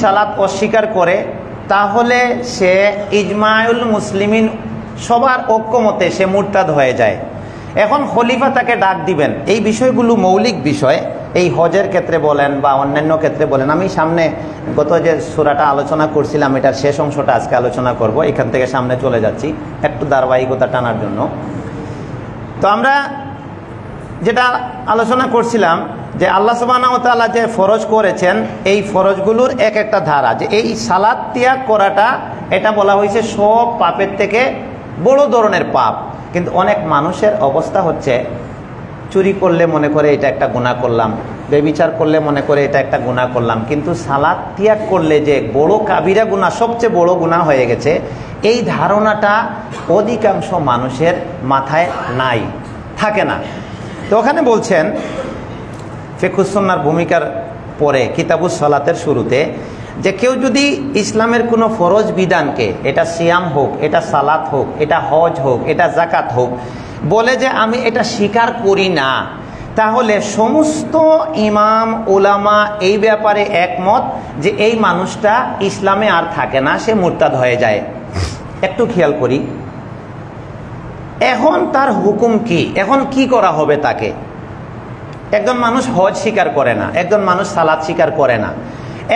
সালাত অস্বীকার করে তাহলে সে ইজমাউল মুসলিমিন সবার ঐক্যমতে সে মুরতাদ হয়ে যায়। এখন খলিফা তাকে ডাক দিবেন। এই বিষয়গুলো মৌলিক বিষয়, এই হজের ক্ষেত্রে বলেন বা অন্যান্য ক্ষেত্রে বলেন। আমি সামনে গত যে সূরাটা আলোচনা করছিলাম এটার শেষ অংশটা আজকে আলোচনা করব, এখান থেকে সামনে চলে যাচ্ছি একটু ধারাবাহিকতা টানার জন্য। তো আমরা যেটা আলোচনা করছিলাম যে আল্লাহ সুবহানাহু ওয়া তাআলা যে ফরজ করেছেন এই ফরজগুলোর এক একটা ধারা, যে এই সালাত ত্যাগ করাটা এটা বলা হয়েছে সব পাপের থেকে বড় ধরনের পাপ। কিন্তু অনেক মানুষের অবস্থা হচ্ছে চুরি করলে মনে করে এটা একটা গুনাহ করলাম, বেবিচার করলে মনে করে এটা একটা গুনাহ করলাম, কিন্তু সালাত ত্যাগ করলে যে বড় কাবিরা গুনাহ, সবচেয়ে বড় গুনাহ হয়ে গেছে, এই ধারণাটা অধিকাংশ মানুষের মাথায় নাই, থাকে না। তো ওখানে বলছেন ফিকহুস সুন্নাহর ভূমিকার পরে কিতাবুস সালাতের শুরুতে যে কেউ যদি ইসলামের কোনো ফরজ বিধানকে, এটা সিয়াম হোক, এটা সালাত হোক, এটা হজ হোক, এটা জাকাত হোক, বলে যে আমি এটা স্বীকার করি না, তাহলে সমস্ত ইমাম ওলামা এই ব্যাপারে একমত যে এই মানুষটা ইসলামে আর থাকে না, সে মুরতাদ হয়ে যায়। একটু খেয়াল করি, এখন তার হুকুম কি, এখন কি করা হবে তাকে? একজন মানুষ হজ স্বীকার করে না, একজন মানুষ সালাত স্বীকার করে না,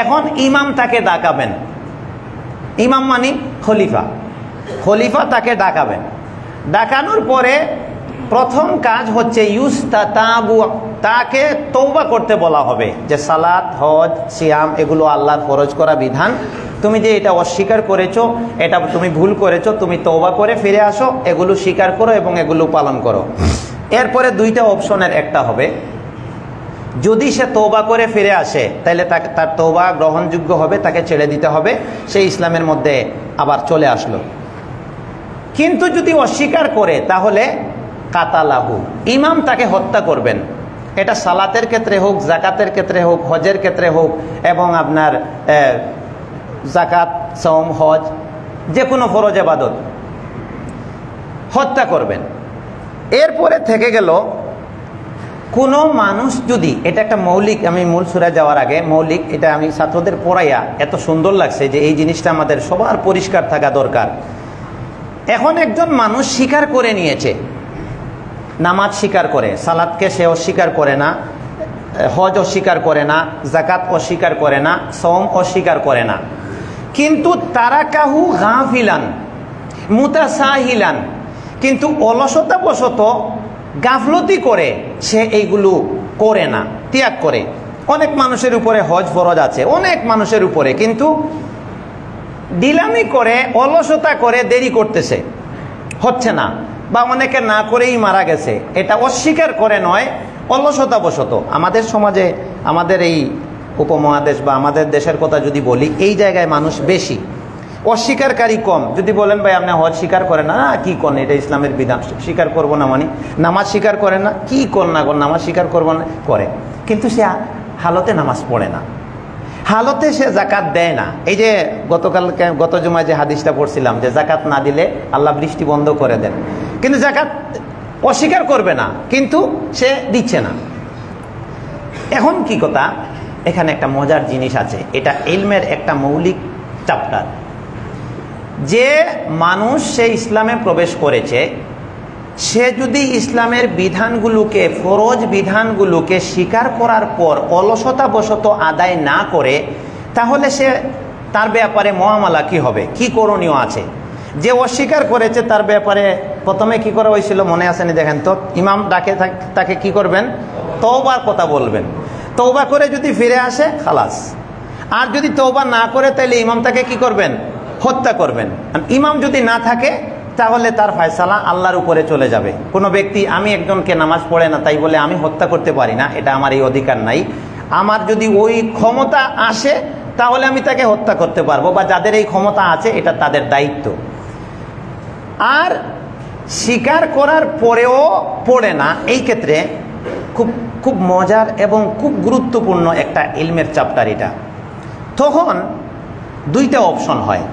এখন ইমাম তাকে ডাকাবেন। ইমাম মানে খলিফা, খলিফা তাকে ডাকাবেন। ডাকানোর পরে প্রথম কাজ হচ্ছে ইউস্তাতাবু, তাকে তওবা করতে বলা হবে যে সালাত, হজ, সিয়াম এগুলো আল্লাহর ফরজ করা বিধান, তুমি যে এটা অস্বীকার করেছো, এটা তুমি ভুল করেছো, তুমি তওবা করে ফিরে আসো, এগুলো স্বীকার করো এবং এগুলো পালন করো। এরপরে দুইটা অপশনের একটা হবে, যদি সে তওবা করে ফিরে আসে তাহলে তার তওবা গ্রহণযোগ্য হবে, তাকে ছেড়ে দিতে হবে, সে ইসলামের মধ্যে আবার চলে আসলো। কিন্তু যদি অস্বীকার করে তাহলে কাতালাহু, ইমাম তাকে হত্যা করবেন। এটা সালাতের ক্ষেত্রে হোক, জাকাতের ক্ষেত্রে হোক, হজের ক্ষেত্রে হোক, এবং আপনার জাকাত, সওম, হজ, যে কোনো ফরজ ইবাদত হত্যা করবেন। এরপরে থেকে গেল কোনো মানুষ যদি, এটা একটা মৌলিক, আমি মূল সূরা যাওয়ার আগে মৌলিক, এটা আমি ছাত্রদের পড়াইয়া এত সুন্দর লাগছে যে এই জিনিসটা আমাদের সবার পরিষ্কার থাকা দরকার। এখন একজন মানুষ স্বীকার করে নিয়েছে, নামাজ স্বীকার করে, সালাতকে সে অস্বীকার করে না, হজ অস্বীকার করে না, জাকাত অস্বীকার করে না, সওম অস্বীকার করে না, কিন্তু তারাকাহু গাফিলান মুতাসাহিলান, কিন্তু অলসতাবশত গাফলতি করে সে এইগুলো করে না, ত্যাগ করে। অনেক মানুষের উপরে হজ ফরজ আছে, অনেক মানুষের উপরে, কিন্তু ডিলামি করে, অলসতা করে দেরি করতেছে, হচ্ছে না, বা অনেকে না করেই মারা গেছে, এটা অস্বীকার করে নয়, অলসতাবশত। আমাদের সমাজে, আমাদের এই উপমহাদেশ বা আমাদের দেশের কথা যদি বলি, এই জায়গায় মানুষ বেশি, অস্বীকারী কম। যদি বলেন ভাই আপনি হজ স্বীকার করেন না, কি করেন, এটা ইসলামের বিধান, স্বীকার করবো না মানে। নামাজ স্বীকার করেন না, কি কর না কর, নামাজ স্বীকার করবো না, করে, কিন্তু সে হালতে নামাজ পড়ে না, হালতে সে জাকাত দেয় না। এই যে গত জুমায় যে হাদিসটা পড়ছিলাম যে জাকাত না দিলে আল্লাহ বৃষ্টি বন্ধ করে দেন, কিন্তু জাকাত অস্বীকার করবে না, কিন্তু সে দিচ্ছে না। এখন কি কথা, এখানে একটা মজার জিনিস আছে, এটা ইলমের একটা মৌলিক চ্যাপ্টার, যে মানুষ সে ইসলামে প্রবেশ করেছে, সে যদি ইসলামের বিধানগুলোকে, ফরজ বিধানগুলোকে স্বীকার করার পর অলসতাবশত আদায় না করে, তাহলে সে, তার ব্যাপারে মুআমালা কি হবে, কি করণীয় আছে? যে অস্বীকার করেছে তার ব্যাপারে প্রথমে কি করা হয়েছিল মনে আসেনি? দেখেন তো, ইমাম ডাকে তাকে কি করবেন? তওবার কথা বলবেন। তওবা করে যদি ফিরে আসে খালাস, আর যদি তওবা না করে তাহলে ইমাম তাকে কি করবেন? হত্যা করবেন। ইমাম যদি না থাকে তাহলে তার ফয়সালা আল্লাহর উপরে চলে যাবে। কোনো ব্যক্তি, আমি একজনকে নামাজ পড়ে না তাই বলে আমি হত্যা করতে পারি না, এটা আমার এই অধিকার নাই। আমার যদি ওই ক্ষমতা আসে তাহলে আমি তাকে হত্যা করতে পারবো, বা যাদের এই ক্ষমতা আছে এটা তাদের দায়িত্ব। আর স্বীকার করার পরেও পড়ে না, এই ক্ষেত্রে খুব খুব মজার এবং খুব গুরুত্বপূর্ণ একটা ইলমের চ্যাপ্টার এটা। তখন দুইটা অপশন হয়,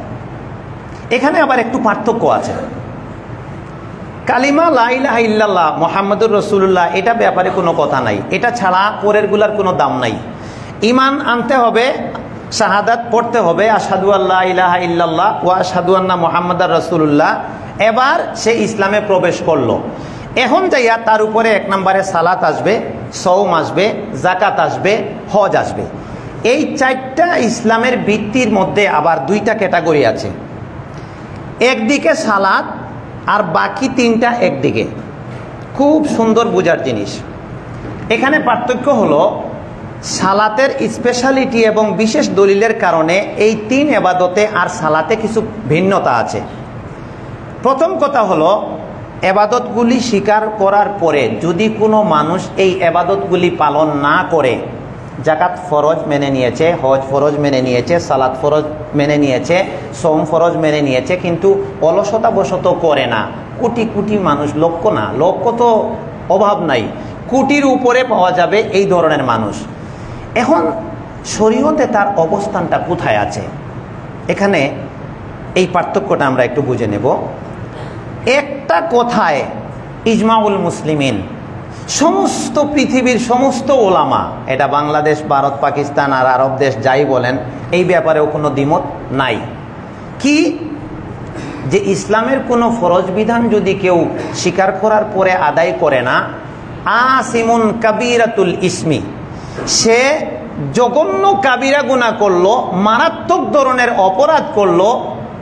এখানে আবার একটু পার্থক্য আছে। কালিমা লা ইলাহা ইল্লাল্লাহ মুহাম্মাদুর রাসূলুল্লাহ, এটা ব্যাপারে কোনো কথা নাই, এটা ছাড়া পরেরগুলার কোনো দাম নাই। ঈমান আনতে হবে শাহাদাত পড়তে হবে, আশহাদু আল্লা ইলাহা ইল্লাল্লাহ ওয়া আশহাদু আন্না মুহাম্মাদার রাসূলুল্লাহ। এবার সে ইসলামে প্রবেশ করলো। এখন যাইয়া তার উপরে 1 নম্বরে সালাত আসবে, সওম আসবে, যাকাত আসবে, হজ আসবে। এই 4টা ইসলামের ভিত্তির মধ্যে আবার 2টা ক্যাটাগরি আছে। একদিকে সালাত আর বাকি 3টা একদিকে। খুব সুন্দর বোঝার জিনিস। এখানে পার্থক্য হলো সালাতের স্পেশালিটি এবং বিশেষ দলিলের কারণে এই 3 ইবাদতে আর সালাতে কিছু ভিন্নতা আছে। প্রথম কথা হলো ইবাদতগুলি স্বীকার করার পরে যদি কোনো মানুষ এই ইবাদতগুলি পালন না করে, যাকাত ফরজ মেনে নিয়েছে, হজ ফরজ মেনে নিয়েছে, সালাত ফরজ মেনে নিয়েছে, সওম ফরজ মেনে নিয়েছে, কিন্তু অলসতাবশত করে না, কোটি কোটি মানুষ, লক্ষ তো অভাব নাই, কোটির উপরে পাওয়া যাবে এই ধরনের মানুষ। এখন শরীয়তে তার অবস্থানটা কোথায় আছে? এখানে এই পার্থক্যটা আমরা একটু বুঝে নেব। একটা কথায় ইজমাউল মুসলিমিন, সমস্ত পৃথিবীর সমস্ত ওলামা, এটা বাংলাদেশ, ভারত, পাকিস্তান আর আরব দেশ যাই বলেন, এই ব্যাপারেও কোনো দ্বিমত নাই। কি যে ইসলামের কোনো ফরজ বিধান যদি কেউ স্বীকার করার পরে আদায় করে না, আসিমুন কাবীরাতুল ইসমি, সে জঘন্য কাবিরা গুনাহ করলো, মারাত্মক ধরনের অপরাধ করলো,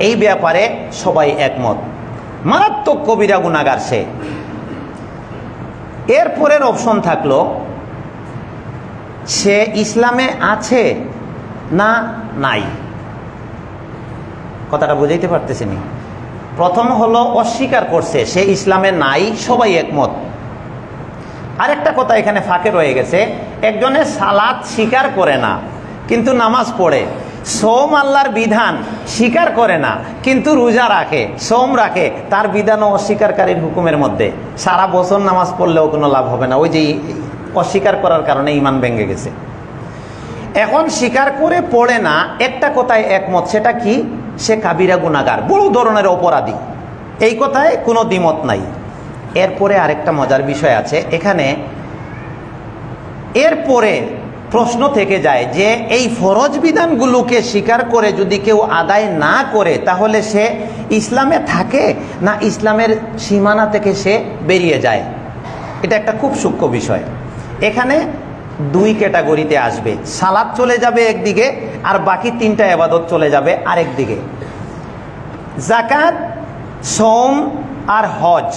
এই ব্যাপারে সবাই একমত, মারাত্মক কবিরা গুনাহগার সে। এরপরের অপশন থাকলো সে ইসলামে আছে না নাই। কথাটা বুঝাইতে পারতেছি নি? প্রথম হলো অস্বীকার করছে, সে ইসলামে নাই, সবাই একমত। আরেকটা কথা এখানে ফাঁকে রয়ে গেছে, একজনে সালাত স্বীকার করে না কিন্তু নামাজ পড়ে, সওম আল্লাহর বিধান স্বীকার করে না কিন্তু রোজা রাখে, সওম রাখে, তার বিধানও অস্বীকারীর হুকুমের মধ্যে। সারা বছর নামাজ পড়লেও কোনো লাভ হবে না, ওই যে অস্বীকার করার কারণে ঈমান ভেঙে গেছে। এখন স্বীকার করে পড়ে না, একটা কথায় একমত, সেটা কি? সে কাবিরা গুনাহগার, বড় ধরনের অপরাধী, এই কথায় কোনো দ্বিমত নাই। এরপরে আরেকটা মজার বিষয় আছে এখানে। এরপরে প্রশ্ন থেকে যায় যে এই ফরজ বিধানগুলোকে স্বীকার করে যদি কেউ আদায় না করে, তাহলে সে ইসলামে থাকে না ইসলামের সীমানা থেকে সে বেরিয়ে যায়? এটা একটা খুব সূক্ষ্ম বিষয়। এখানে 2 ক্যাটাগরিতে আসবে, সালাত চলে যাবে একদিকে আর বাকি 3টা ইবাদত চলে যাবে আরেক দিকে। যাকাত, সওম আর হজ,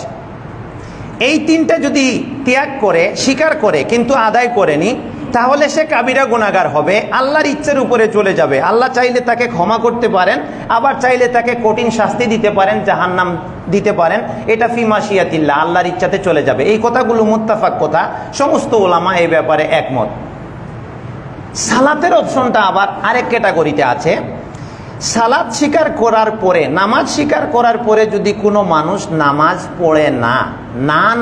এই 3টা যদি ত্যাগ করে, স্বীকার করে কিন্তু আদায় করেনি, তাহলে সে কাবিরা গুনাহগার হবে, আল্লাহর ইচ্ছার উপরে চলে যাবে। আল্লাহ চাইলে তাকে ক্ষমা করতে পারেন, আবার চাইলে তাকে কঠিন শাস্তি দিতে পারেন, জাহান্নাম দিতে পারেন, এটা ফি মাশিয়াতিল্লাহ, আল্লাহর ইচ্ছাতে চলে যাবে। এই কথাগুলো মুত্তাফাক কথা, সমস্ত ওলামা এই ব্যাপারে একমত। সালাতের অপশনটা আবার আরেক ক্যাটাগরিতে আছে। সালাত স্বীকার করার পরে, নামাজ স্বীকার করার পরে যদি কোনো মানুষ নামাজ পড়ে না,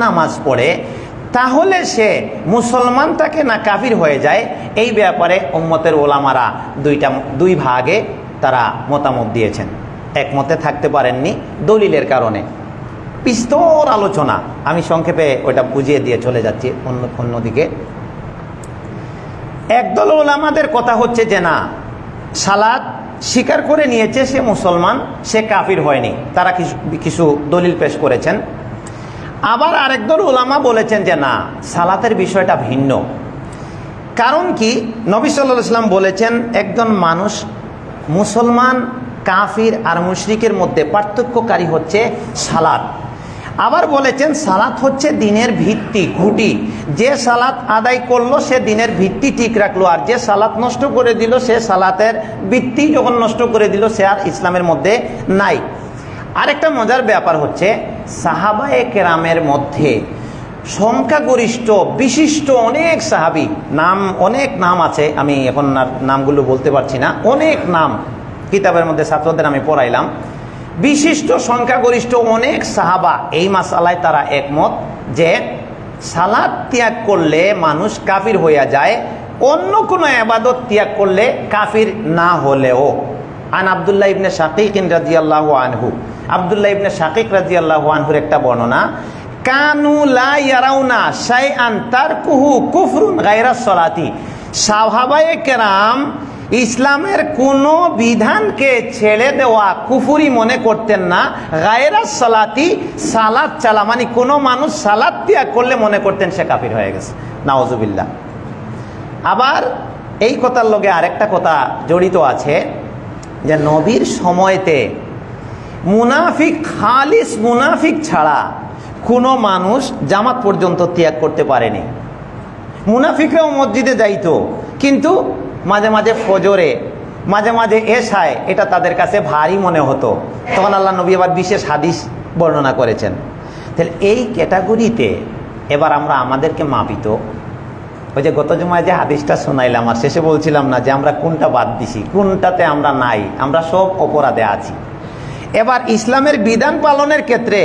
নামাজ পড়ে, তাহলে সে মুসলমান থাকে না কাফির হয়ে যায়? এই ব্যাপারে উম্মতের ওলামারা 2 ভাগে তারা মতামত দিয়েছেন, একমতে থাকতে পারেননি দলিলের কারণে। বিস্তর আলোচনা, আমি সংক্ষেপে ওইটা বুঝিয়ে দিয়ে চলে যাচ্ছি অন্যদিকে। একদল ওলামাদের কথা হচ্ছে যে না, সালাত স্বীকার করে নিয়েছে, সে মুসলমান, সে কাফির হয়নি, তারা কিছু দলিল পেশ করেছেন। আবার আরেকদল ওলামা বলেছেন যে না, সালাতের বিষয়টা ভিন্ন। কারণ কি? নবী সাল্লাল্লাহু আলাইহি ওয়াসাল্লাম বলেছেন একজন মানুষ মুসলমান, কাফির আর মুশরিকের মধ্যে পার্থক্যকারী হচ্ছে সালাত। আবার বলেছেন সালাত হচ্ছে দিনের ভিত্তি, খুঁটি। যে সালাত আদায় করলো সে দিনের ভিত্তি ঠিক রাখলো, আর যে সালাত নষ্ট করে দিল, সে সালাতের ভিত্তি যখন নষ্ট করে দিল, সে আর ইসলামের মধ্যে নাই। আরেকটা মজার ব্যাপার হচ্ছে, সাহাবায়ে কেরামের মধ্যে সংখ্যাগরিষ্ঠ বিশিষ্ট অনেক সাহাবী, অনেক নাম আছে, আমি এখন নামগুলো বলতে পারছি না, অনেক নাম কিতাবের মধ্যে ছাত্রদের আমি পড়াইলাম। বিশিষ্ট সংখ্যাগরিষ্ঠ অনেক সাহাবা এই মাসালায় তারা একমত যে সালাত ত্যাগ করলে মানুষ কাফির হইয়া যায়, অন্য কোনো ইবাদত ত্যাগ করলে কাফির না হলেও। আন আব্দুল্লাহ ইবনে শাকিক রাদিয়াল্লাহু আনহু, আব্দুল্লাহ ইবনে শাকিক রাদিয়াল্লাহু আনহুর একটা বর্ণনা, কানু লা ইয়ারাউনা শাইআন তারকুহু কুফরুন গায়রা সলাতি। সাহাবায়ে কেরাম ইসলামের কোনো বিধানকে ছেড়ে দেওয়া কুফরি মনে করতেন না। গায়রাস সালাতি, সালাত চালা মানে কোনো মানুষ সালাত ত্যাগ করলে মনে করতেন সে কাফির হয়ে গেছে, নাউজুবিল্লাহ। আবার এই কথার লগে আরেকটা কথা জড়িত আছে যে নবীর সময়তে মুনাফিক, খালিস মুনাফিক ছাড়া কোনো মানুষ জামাত পর্যন্ত ত্যাগ করতে পারেনি। মুনাফিকরাও মসজিদে যাইতো, কিন্তু মাঝে মাঝে ফজরে, মাঝে মাঝে এশায় এটা তাদের কাছে ভারী মনে হতো। তখন আল্লাহ নবী আবার বিশেষ হাদিস বর্ণনা করেছেন। তাহলে এই ক্যাটাগরিতে এবার আমরা আমাদেরকে মাপিত, ওই যে গত জুমায় যে হাদিসটা শোনাইলাম আর শেষে বলছিলাম না যে আমরা কোনটা বাদ দিছি, কোনটাতে আমরা নাই, আমরা সব অপরাধে আছি। এবার ইসলামের বিধান পালনের ক্ষেত্রে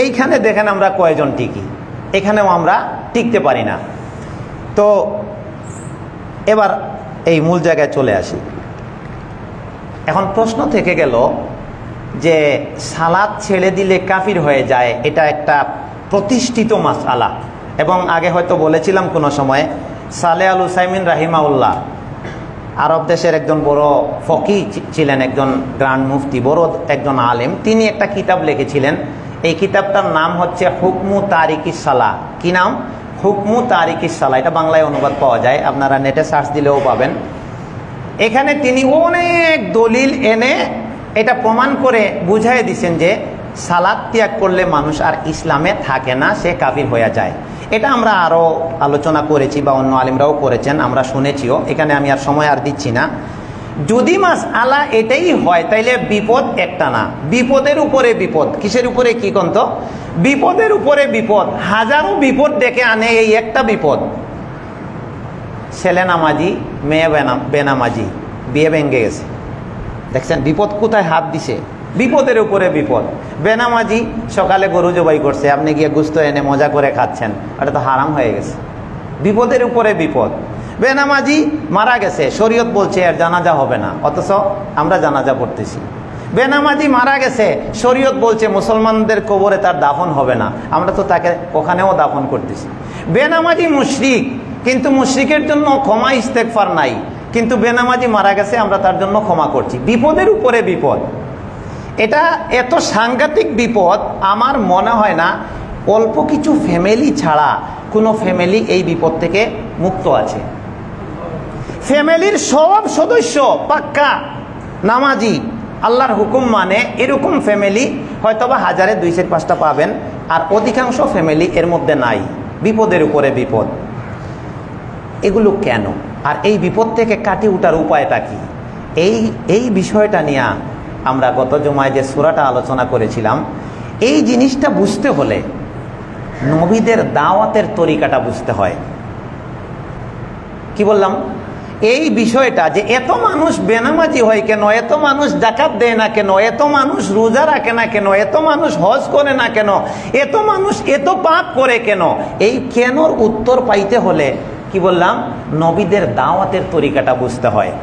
এইখানে দেখেন আমরা কয়জন টিকি, এখানেও আমরা টিকতে পারি না। তো এবার এই মূল জায়গায় চলে আসি। এখন প্রশ্ন থেকে গেল যে সালাত ছেড়ে দিলে কাফির হয়ে যায়, এটা একটা প্রতিষ্ঠিত মাসআলা। এবং আগে হয়তো বলেছিলাম কোনো সময়, সালেহ আল উসাইমিন রাহিমাউল্লাহ আরব দেশের একজন বড় ফকি ছিলেন, একজন গ্র্যান্ড মুফতি, বড় একজন আলেম। তিনি একটা কিতাব লিখেছিলেন, এই কিতাবটার নাম হচ্ছে হুকমু তারিকিস সালাহ। কি নাম? হুকমু তারিকিস সালাহ। এটা বাংলায় অনুবাদ পাওয়া যায়, আপনারা নেটে সার্চ দিলেও পাবেন। এখানে তিনি অনেক দলিল এনে এটা প্রমাণ করে বুঝাই দিয়েছেন যে সালাত ত্যাগ করলে মানুষ আর ইসলামে থাকে না, সে কাফির হয়ে যায়। এটা আমরা আরও আলোচনা করেছি বা অন্য আলিমরাও করেছেন, আমরা শুনেছিও, এখানে আমি আর সময় আর দিচ্ছি না। যদি মাসআলা এটাই হয় তাইলে বিপদ একটা না, বিপদের উপরে বিপদ। কিসের উপরে? কি কন্ত? বিপদের উপরে বিপদ। হাজারো বিপদ ডেকে আনে এই একটা বিপদ। ছেলে নামাজি, মেয়ে বেনামাজি, বিয়ে ভেঙে গেছে। দেখছেন বিপদ কোথায় হাত দিছে? বিপদের উপরে বিপদ। বেনামাজি সকালে গরু জবাই করছে, আপনি গিয়ে গুস্ত এনে মজা করে খাচ্ছেন, এটা তো হারাম হয়ে গেছে। বিপদের উপরে বিপদ। বেনামাজি মারা গেছে, শরীয়ত বলছে এর জানাজা হবে না, অথচ আমরা জানাজা পড়তেছি। বেনামাজি মারা গেছে, শরীয়ত বলছে মুসলমানদের কবরে তার দাফন হবে না, আমরা তো তাকে ওখানেও দাফন করতেছি। বেনামাজি মুশরিক, কিন্তু মুশরিকের জন্য ক্ষমা ইস্তেগফার নাই, কিন্তু বেনামাজি মারা গেছে আমরা তার জন্য ক্ষমা করছি। বিপদের উপরে বিপদ। এটা এত সাংঘাতিক বিপদ, আমার মনে হয় না অল্প কিছু ফ্যামিলি ছাড়া কোনো ফ্যামিলি এই বিপদ থেকে মুক্ত আছে। ফ্যামিলির সব সদস্য পাক্কা নামাজি, আল্লাহর হুকুম মানে, এরকম ফ্যামিলি হয়তোবা হাজারে 2-5টা পাবেন, আর অধিকাংশ ফ্যামিলি এর মধ্যে নাই। বিপদের উপরে বিপদ। এগুলো কেন? আর এই বিপদ থেকে কাটিয়ে ওঠার উপায়টা কি? এই বিষয়টা নিয়ে আমরা গত জুমায় যে সূরাটা আলোচনা করেছিলাম, এই জিনিসটা বুঝতে হলে নবীদের দাওয়াতের তরিকাটা বুঝতে হয়। কি বললাম? এই বিষয়টা যে এত মানুষ বেনামাজি হয় কেন, এত মানুষ যাকাত দেয় না কেন, এত মানুষ রোজা রাখে না কেন, এত মানুষ হজ করে না কেন, এত মানুষ এত পাপ করে কেন, এই কেনর উত্তর পাইতে হলে কি বললাম, নবীদের দাওয়াতের তরিকাটা বুঝতে হয়।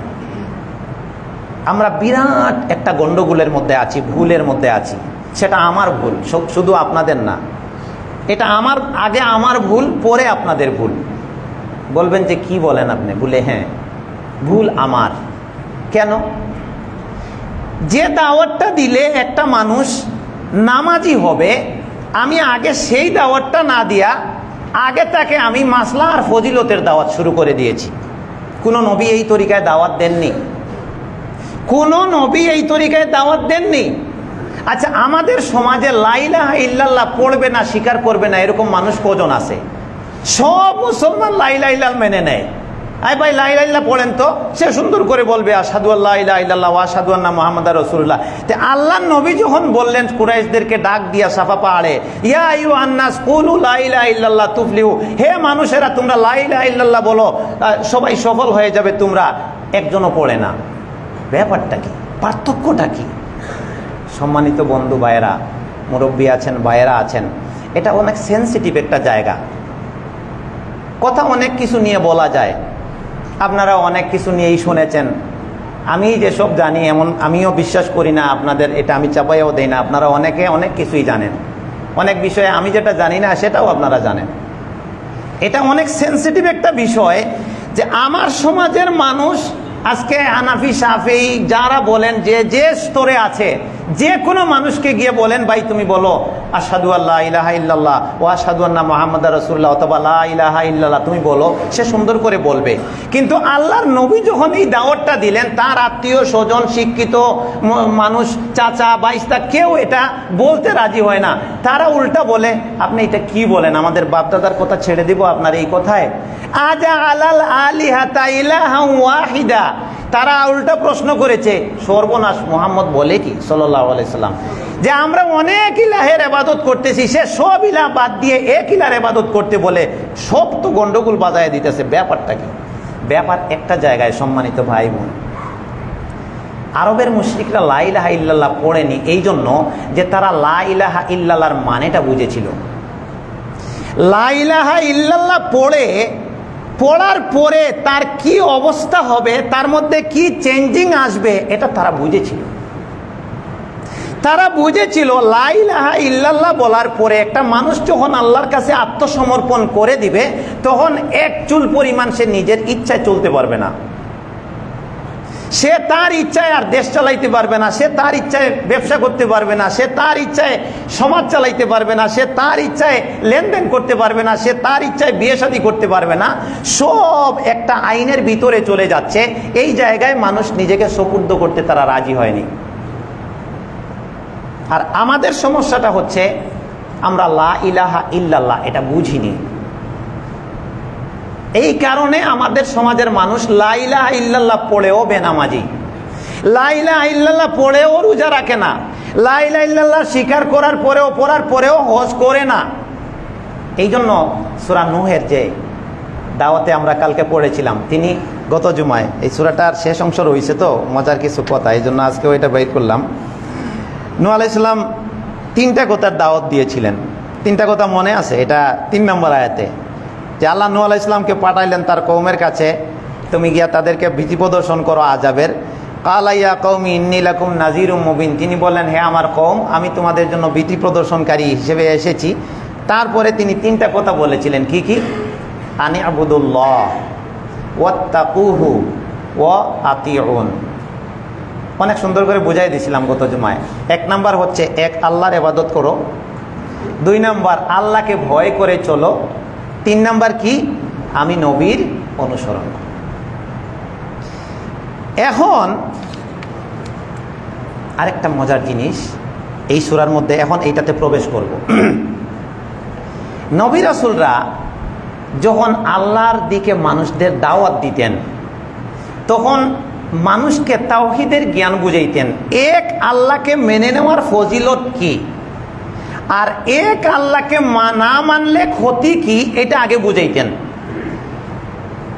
আমরা বিরাট একটা গন্ডগোলের মধ্যে আছি, ভুলের মধ্যে আছি। সেটা আমার ভুল, শুধু আপনাদের না। এটা আগে আমার ভুল, পরে আপনাদের ভুল। বলবেন যে কি বলেন আপনি? বলে হ্যাঁ, ভুল আমার। কেন? যে দাওয়াতটা দিলে একটা মানুষ নামাজি হবে, আমি আগে সেই দাওয়াতটা না দিয়া আগে তাকে আমি মাসলা আর ফজিলতের দাওয়াত শুরু করে দিয়েছি। কোন নবী এই তরিকায় দাওয়াত দেননি, কোন নবী এই তরিকায় দাওয়াত দেননি। আচ্ছা, আমাদের সমাজে লা ইলাহা ইল্লাল্লাহ পড়বে না, স্বীকার করবে না, এরকম মানুষ কজন আছে? সব মুসলমান লা ইলাহা ইল্লাল্লাহ মেনে নেয়। আই ভাই লা ইলাহা ইল্লাল্লাহ পড়েন তো, সে সুন্দর করে বলবে আশহাদু আল্লা ইলাহা ইল্লাল্লাহ ওয়া আশহাদু আন্না মুহাম্মাদার রাসূলুল্লাহ। তে আল্লাহর নবী যখন বললেন কুরাইশদেরকে ডাক দিয়া সাফা পাহাড়ে, ইয়া আইয়ুহান নাস কুলু লা ইলাহা ইল্লাল্লাহ তুফলিহু, হে মানুষেরা তোমরা লা ইলাহা ইল্লাল্লাহ বলো, সবাই সফল হয়ে যাবে, তোমরা একজনও পড়ে না। ব্যাপারটা কি? পার্থক্যটা কি? সম্মানিত বন্ধু ভাইয়েরা, মুরব্বী আছেন, ভাইয়েরা আছেন, এটা অনেক সেন্সিটিভ একটা জায়গা। কথা অনেক কিছু নিয়ে বলা যায়, আপনারা অনেক কিছু নিয়েই শুনেছেন। আমি যেসব জানি এমন আমিও বিশ্বাস করি না আপনাদের, এটা আমি চাপাইও দেই না। আপনারা অনেকে অনেক কিছুই জানেন, অনেক বিষয়ে আমি যেটা জানি না সেটাও আপনারা জানেন। এটা অনেক সেন্সিটিভ একটা বিষয় যে আমার সমাজের মানুষ আজকে হানাফি শাফেঈ যারা বলেন যে স্তরে আছে, যে কোনো মানুষকে গিয়ে বলেন ভাই তুমি বলো আশহাদু আল্লা ইলাহা ইল্লাল্লাহ ওয়া আশহাদু আন্না মুহাম্মাদার রাসূলুল্লাহ অথবা লা ইলাহা ইল্লাল্লাহ তুমি বলো, সে সুন্দর করে বলবে। কিন্তু আল্লাহর নবী যখন এই দাওয়াতটা দিলেন, তার আত্মীয় স্বজন, শিক্ষিত মানুষ, চাচা বাইস্তা কেউ এটা বলতে রাজি হয় না। তারা উল্টা বলে আপনি এটা কি বলেন, আমাদের বাপদাদার কথা ছেড়ে দিব আপনার এই কথায়? আজা আলাল আলিহাতা ইলাহা ওয়াহিদা। তারা উল্টা প্রশ্ন করেছে, সর্বনাশ, মুহাম্মদ বলে কি সাল্লাল্লাহু আলাইহি সাল্লাম যে আমরা অনেক ইলাহের ইবাদত করতেছি, সে সব ইলাহ বাদ দিয়ে এক ইলাহের ইবাদত করতে বলে, সব তো গন্ডগোল বাজায় দিতেছে। ব্যাপারটা কি? ব্যাপার একটা জায়গায়, সম্মানিত ভাই বোন, আরবের মুশরিকরা লা ইলাহা ইল্লাল্লাহ পড়েনি এই জন্য যে তারা লা ইলাহা ইল্লাল্লাহর মানেটা বুঝেছিল। লা ইলাহা ইল্লাল্লাহ পড়ার পরে তার কি অবস্থা হবে, তার মধ্যে কি চেঞ্জিং আসবে, এটা তারা বুঝেছিল। তারা বুঝেছিল লা ইলাহা ইল্লাল্লাহ বলার পরে একটা মানুষ যখন আল্লাহর কাছে আত্মসমর্পণ করে দিবে, তখন এক চুল পরিমাণ সে নিজের ইচ্ছায় চলতে পারবে না। সে তার ইচ্ছায় আর দেশ চালাইতে পারবে না, সে তার ইচ্ছায় ব্যবসা করতে পারবে না, সে তার ইচ্ছায় সমাজ চালাইতে পারবে না, সে তার ইচ্ছায় লেনদেন করতে পারবে না, সে তার ইচ্ছায় বিয়ে শাদী করতে পারবে না। সব একটা আইনের ভিতরে চলে যাচ্ছে। এই জায়গায় মানুষ নিজেকে সুপুর্দ করতে তারা রাজি হয়নি। আর আমাদের সমস্যাটা হচ্ছে আমরা লা ইলাহা ইল্লাল্লাহ এটা বুঝিনি। এই কারণে আমাদের সমাজের মানুষ লা ইলাহা ইল্লাল্লাহ পড়েও বেনামাজি, লা ইলাহা ইল্লাল্লাহ পড়েও রোজা রাখে না, লা ইলাহা ইল্লাল্লাহ স্বীকার করার পরেও পড়ার পরেও হজ করে না। এই জন্য সূরা নূহের যে দাওয়াতে আমরা কালকে পড়েছিলাম, তিনি গত জুমায়, এই সূরাটার শেষ অংশ রয়েছে তো মজার কিছু কথা, এই জন্য আজকে ওইটা বের করলাম। নূহ আলাইহিস সালাম তিনটা কথার দাওয়াত দিয়েছিলেন। তিনটা কথা মনে আছে? এটা 3 নম্বর আয়াতে, যে আল্লাহ নূহ আলাইহিস সালামকে পাঠাইলেন তার কওমের কাছে, তুমি গিয়া তাদেরকে ভীতি প্রদর্শন করো আযাবের। ক্বালা ইয়া কওমি ইন্নী লাকুম নাযীরুম মুবিন। তিনি বললেন, হে আমার কওম, আমি তোমাদের জন্য ভীতি প্রদর্শনকারী হিসেবে এসেছি। তারপরে তিনি তিনটা কথা বলেছিলেন, কি কি? আনি আবুদুল্লাহ ওয়াত্তাকুহু ওয়া আতিউন। অনেক সুন্দর করে বুঝাই দিয়েছিলাম গত জুমায়। 1 নাম্বার হচ্ছে এক আল্লাহর ইবাদত করো, 2 নাম্বার আল্লাহকে ভয় করে চলো, 3 নাম্বার কি? আমি নবীর অনুসরণ। এখন আরেকটা মজার জিনিস এই সূরার মধ্যে, এখন এইটাতে প্রবেশ করব। নবী রাসূলরা যখন আল্লাহর দিকে মানুষদের দাওয়াত দিতেন, তখন মানুষকে তাওহীদের জ্ঞান বুঝাইতেন। এক আল্লাহকে মেনে নেওয়ার ফজিলত কি, আর এক আল্লাহকে না মানলে ক্ষতি কি, এটা আগে বুঝাইতেন।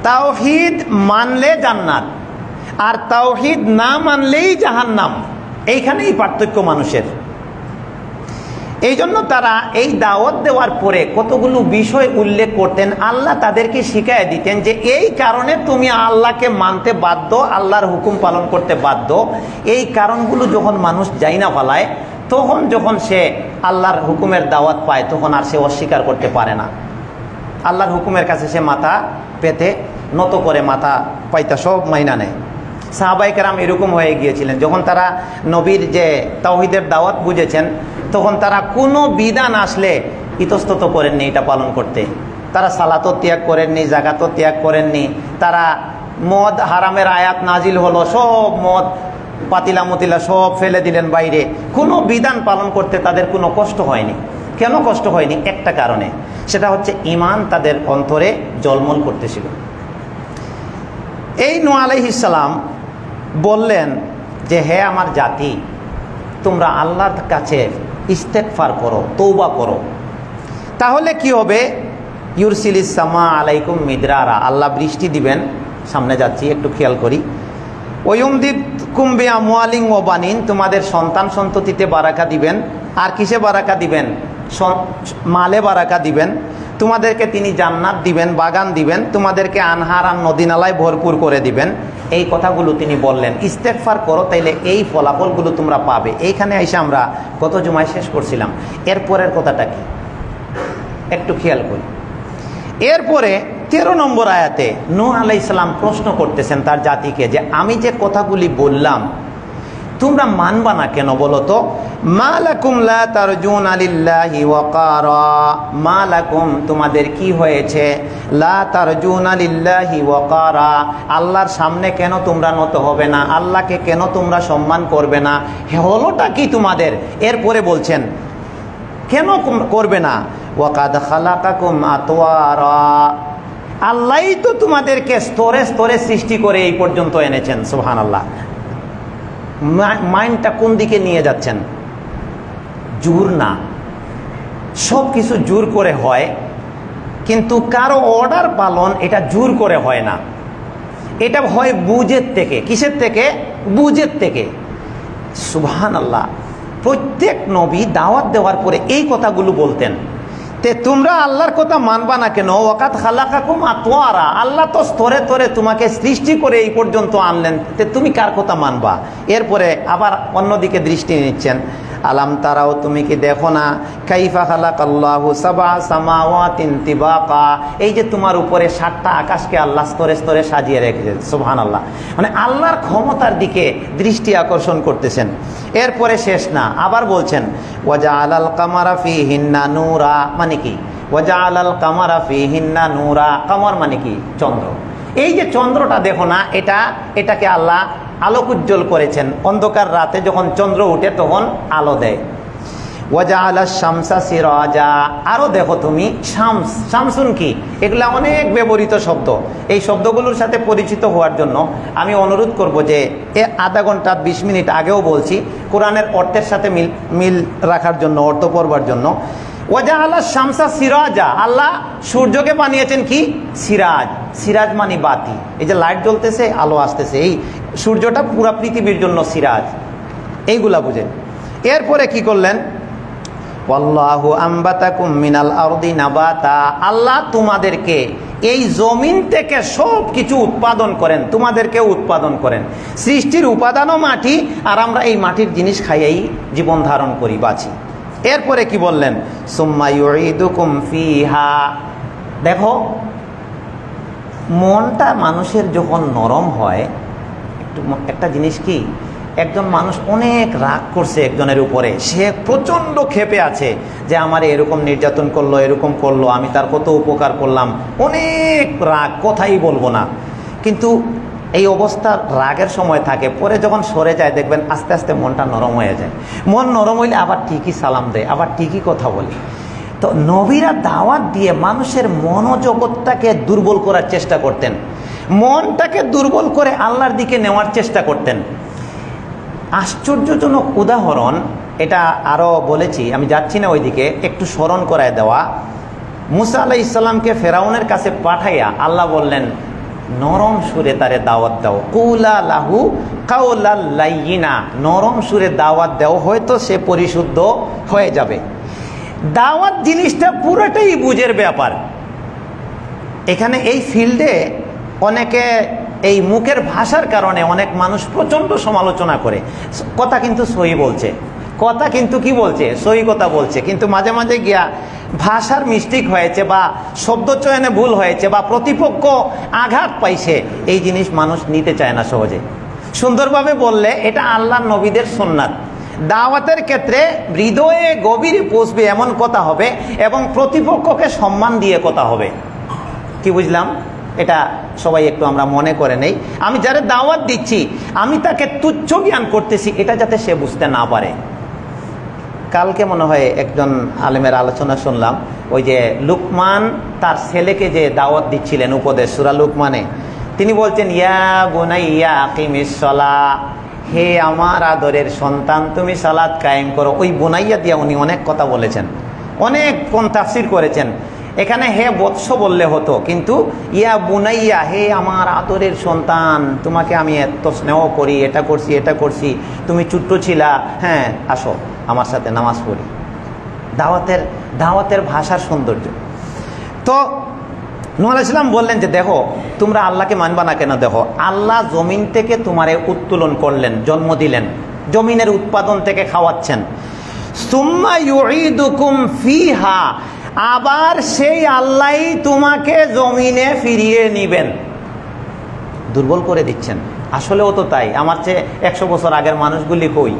তাওহীদ মানলে জান্নাত, আর তাওহীদ না মানলেই জাহান্নাম। এইখানেই পার্থক্য মানুষের। এই জন্য তারা এই দাওয়াত দেওয়ার পরে কতগুলো বিষয় উল্লেখ করতেন। আল্লাহ তাদেরকে শিখাই দিতেন যে এই কারণে তুমি আল্লাহকে মানতে বাধ্য, আল্লাহর হুকুম পালন করতে বাধ্য। এই কারণগুলো যখন মানুষ যাই না পালায়, তখন যখন সে আল্লাহর হুকুমের দাওয়াত পায়, তখন আর সে অস্বীকার করতে পারে না। আল্লাহর হুকুমের কাছে সে মাথা পেতে নত করে, মাথা পাইতা সব মাইনা নেয়। সাহাবায়ে কেরাম এরকম হয়ে গিয়েছিলেন। যখন তারা নবীর যে তাওহীদের দাওয়াত বুঝেছেন, তখন তারা কোনো বিধান আসলে ইতস্তত করেননি এটা পালন করতে। তারা সালাতও ত্যাগ করেননি, জাকাতও ত্যাগ করেননি। তারা মদ হারামের আয়াত নাজিল হলো, সব মদ পাতিলা মতিলা সব ফেলে দিলেন বাইরে। কোনো বিধান পালন করতে তাদের কোনো কষ্ট হয়নি। কেন কষ্ট হয়নি? একটা কারণে, সেটা হচ্ছে ঈমান তাদের অন্তরে জলমল করতেছিল। এই নূহ আলাইহিস সালাম বললেন যে, হে আমার জাতি, তোমরা আল্লাহর কাছে ইস্তেগফার করো, তওবা করো, তাহলে কি হবে? ইউরসিলিস সামা আলাইকুম মিদরারা, আল্লাহ বৃষ্টি দিবেন। সামনে যাচ্ছি, একটু খেয়াল করি। ওয়ুমদিদকুম বিআমওয়ালিন ওয়া বানিন, তোমাদের সন্তান সন্ততিতে বারাকা দিবেন। আর কিসে বারাকা দিবেন? মালে বারাকা দিবেন। তোমাদেরকে তিনি জান্নাত দিবেন, বাগান দিবেন, তোমাদেরকে আনহার আর নদী নালায় ভরপুর করে দিবেন। এই কথাগুলো তিনি বললেন। ইস্তেগফার করো, তাইলে এই ফলাফলগুলো তোমরা পাবে। এইখানে এসে আমরা গত জুমায় শেষ করছিলাম। এরপরের কথাটা কি একটু খেয়াল করি। এরপরে 13 নম্বর আয়াতে নূহ আলাইহিস সালাম প্রশ্ন করতেছেন তার জাতিকে যে আমি যে কথাগুলি বললাম তোমরা মানবা না কেন বলো তো। মা লাকুম লা তারজুনা লিল্লাহি ওয়াকারা, মা লাকুম তোমাদের কি হয়েছে, লা তারজুনা লিল্লাহি ওয়াকারা আল্লাহর সামনে কেন তোমরা নত হবে না, আল্লাহকে কেন তোমরা সম্মান করবে না, হলোটা কি তোমাদের। এরপরে বলছেন কেন করবে না, ওয়াকাদ খালাকাকুম আতওয়ারা আল্লাহই তো তোমাদেরকে স্তরে স্তরে সৃষ্টি করে এই পর্যন্ত এনেছেন। সুবহানাল্লাহ। মাইন্ডটা কোন দিকে নিয়ে যাচ্ছেন। জোর না, সব কিছু জোর করে হয়, কিন্তু কারো অর্ডার পালন এটা জোর করে হয় না, এটা হয় বুঝের থেকে। কিসের থেকে? বুঝের থেকে। সুবহানাল্লাহ। প্রত্যেক নবী দাওয়াত দেওয়ার পরে এই কথাগুলো বলতেন, তে তোমরা আল্লাহর কথা মানবা না কেন, ওয়াকাত খালাকাকুম আতওয়ারা আল্লাহ তো স্তরে স্তরে তোমাকে সৃষ্টি করে এই পর্যন্ত আনলেন, তে তুমি কার কথা মানবা। এরপরে আবার অন্যদিকে দৃষ্টি নিচ্ছেন, আলাম তারাও তুমি কি দেখো না, কাইফা খালাকাল্লাহু সাবআ সামাওয়াতিন তিবাকা এই যে তোমার উপরে 7টা আকাশকে আল্লাহ স্তরে স্তরে সাজিয়ে রেখেছেন। সুবহানাল্লাহ। মানে আল্লাহর ক্ষমতার দিকে দৃষ্টি আকর্ষণ করতেছেন। এরপরে শেষ না, আবার বলছেন ওয়াজআলাল কামারা ফীহিন্না নূরা, মানে কি ওয়াজআলাল কামারা ফীহিন্না নূরা, কামর মানে কি চন্দ্র। এই যে চন্দ্রটা দেখো না, এটাকে আল্লাহ আলোক উজ্জ্বল করেছেন। অন্ধকার রাতে যখন চন্দ্র উঠে তখন আলো দেয়। ওয়াজআলাশ শামসা সিরাজা, আরো দেখো তুমি শামস, শামসুন কি, এগুলা অনেক ব্যবহৃত শব্দ। এই শব্দগুলোর সাথে পরিচিত হওয়ার জন্য আমি অনুরোধ করব যে আধা ঘন্টা 20 মিনিট আগেও বলছি, কোরআনের অর্থের সাথে মিল রাখার জন্য, অর্থ পড়বার জন্য। ওয়াজআলাশ শামসা সিরাজা, আল্লাহ সূর্যকে বানিয়েছেন কি সিরাজ। সিরাজ মানে বাতি, এই যে লাইট জ্বলতেছে আলো আসতেছে, এই সূর্যটা পুরা পৃথিবীর জন্য সিরাজ, এইগুলা বুঝেন। এরপরে কি করলেন, ওয়াল্লাহু আম্বাতাকুম মিনাল আরদি নাবাতা আল্লাহ তোমাদেরকে এই জমিন থেকে সব কিছু উৎপাদন করেন, তোমাদেরকে উৎপাদন করেন। সৃষ্টির উপাদানও মাটি, আর আমরা এই মাটির জিনিস খাইয়াই জীবন ধারণ করি, বাঁচি। এরপরে কি বললেন, সুম্মা ইউঈদুকুম ফিহা, দেখো মনটা মানুষের যখন নরম হয়, একটা জিনিস কি, একজন মানুষ অনেক রাগ করছে একজনের উপরে, সে প্রচণ্ড ক্ষেপে আছে যে আমার এরকম নির্যাতন করলো, এরকম করলো, আমি তার কত উপকার করলাম, অনেক রাগ, কথাই বলবো না। কিন্তু এই অবস্থা রাগের সময় থাকে, পরে যখন সরে যায় দেখবেন আস্তে আস্তে মনটা নরম হয়ে যায়। মন নরম হইলে আবার ঠিকই সালাম দেয়, আবার ঠিকই কথা বলে। তো নবীরা দাওয়াত দিয়ে মানুষের মনোজগৎটাকে দুর্বল করার চেষ্টা করতেন, মনটাকে দুর্বল করে আল্লাহর দিকে নেওয়ার চেষ্টা করতেন। আশ্চর্যজনক উদাহরণ, এটা আরও বলেছি, আমি যাচ্ছি না ওইদিকে, একটু স্মরণ করায় দেওয়া। মুসা আলাইহিস সালামকে ফেরাউনের কাছে পাঠাইয়া আল্লাহ বললেন নরম সুরে তারে দাওয়াত দাও, কুলা লাহু কাওলাল লাইয়িনা, নরম সুরে দাওয়াত দাও, হয়তো সে পরিশুদ্ধ হয়ে যাবে। দাওয়াত জিনিসটা পুরোটাই বুঝের ব্যাপার। এখানে এই ফিল্ডে অনেকে এই মুখের ভাষার কারণে অনেক মানুষ প্রচণ্ড সমালোচনা করে, কথা কিন্তু সহি বলছে, কথা কিন্তু কি বলছে, সহি কথা বলছে, কিন্তু মাঝে মাঝে গিয়া ভাষার মিস্টেক হয়েছে বা শব্দ চয়নে ভুল হয়েছে বা প্রতিপক্ষ আঘাত পাইছে, এই জিনিস মানুষ নিতে চায় না সহজে। সুন্দরভাবে বললে এটা আল্লাহর নবীদের সুন্নাত। দাওয়াতের ক্ষেত্রে হৃদয়ে গভীরে পৌঁছবে এমন কথা হবে এবং প্রতিপক্ষকে সম্মান দিয়ে কথা হবে। কি বুঝলাম? এটা সবাই একটু আমরা মনে করে নেই। আমি যারা দাওয়াত দিচ্ছি আমি তাকে তুচ্ছ জ্ঞান করতেছি, এটা যাতে সে বুঝতে না পারে। কালকে মনে হয় একজন আলেমের আলোচনা শুনলাম, ওই যে লুকমান তার ছেলেকে যে দাওয়াত দিচ্ছিলেন উপদেশ, সূরা লুকমানে তিনি বলছেন ইয়া বুনাইয়া আকিমিস সালাহ, হে আমার আদরের সন্তান তুমি সালাত কায়েম করো। ওই বুনাইয়া দিয়া উনি অনেক কথা বলেছেন, অনেক কোন তাফসির করেছেন। এখানে হে বৎস বললে হতো, কিন্তু ইয়া বুনাইয়া, হে আমার আদরের সন্তান, তোমাকে আমি এত স্নেহ করি, এটা করছি এটা করছি, তুমি ছোট্ট ছিলা, হ্যাঁ আসো আমার সাথে নামাজ পড়ি। দাওয়াতের ভাষার সৌন্দর্য। তো নূহ আলাইহিস সালাম বললেন যে দেখো তোমরা আল্লাহকে মানবা না কেন, দেখো আল্লাহ জমিন থেকে তোমারে উত্তোলন করলেন, জন্ম দিলেন, জমিনের উৎপাদন থেকে খাওয়াচ্ছেন। সুম্মা ইউঈদুকুম ফিহা, আবার সেই আল্লাহই তোমাকে জমিনে ফিরিয়ে নিবেন। দুর্বল করে দিচ্ছেন। আসলেও তো তাই। আমার চেয়ে 100 বছর আগের মানুষগুলি কই?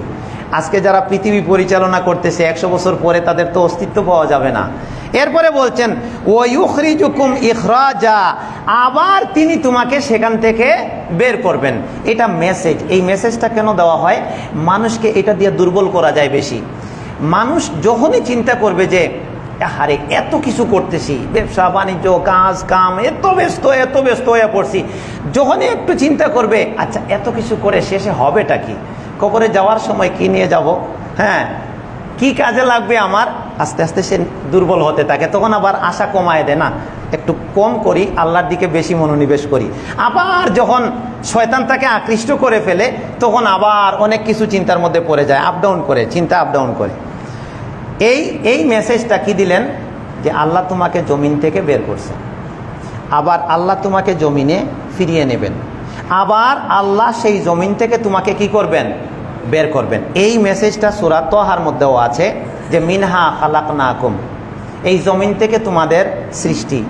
আজকে যারা পৃথিবী পরিচালনা করতেছে 100 বছর পরে তাদের তো অস্তিত্ব পাওয়া যাবে না। এরপরে বলছেন ওয়ুখরিজুকুম ইখরাজা, আবার তিনি তোমাকে সেখান থেকে বের করবেন। এটা মেসেজ। এই মেসেজটা কেন দেওয়া হয়? মানুষকে এটা দিয়ে দুর্বল করা যায় বেশি। মানুষ যখনই চিন্তা করবে যে আরে এত কিছু করতেছি, ব্যবসা বাণিজ্য কাজ কাম, এত ব্যস্ত হয়ে পড়ছি, যখনই একটু চিন্তা করবে আচ্ছা এত কিছু করে শেষে হবেটা কি, কবরে যাওয়ার সময় কি নিয়ে যাব, হ্যাঁ কি কাজে লাগবে আমার, আস্তে আস্তে সে দুর্বল হতে থাকে। তখন আবার আশা কমায় দেয়, না একটু কম করি, আল্লাহর দিকে বেশি মনোনিবেশ করি। আবার যখন শয়তান তাকে আকৃষ্ট করে ফেলে তখন আবার অনেক কিছু চিন্তার মধ্যে পড়ে যায়, আপ ডাউন করে, চিন্তা আপ ডাউন করে। এই মেসেজটা কি দিলেন? যে আল্লাহ তোমাকে জমিন থেকে বের করছে, আবার আল্লাহ তোমাকে জমিনে ফিরিয়ে নেবেন, আবার আল্লাহ সেই জমিন থেকে তোমাকে কি করবেন? বের করবেন। এই মেসেজটা সূরা তাহার মধ্যেও আছে যে মিনহা খালাকনাকুম, এই জমিন থেকে তোমাদের সৃষ্টি,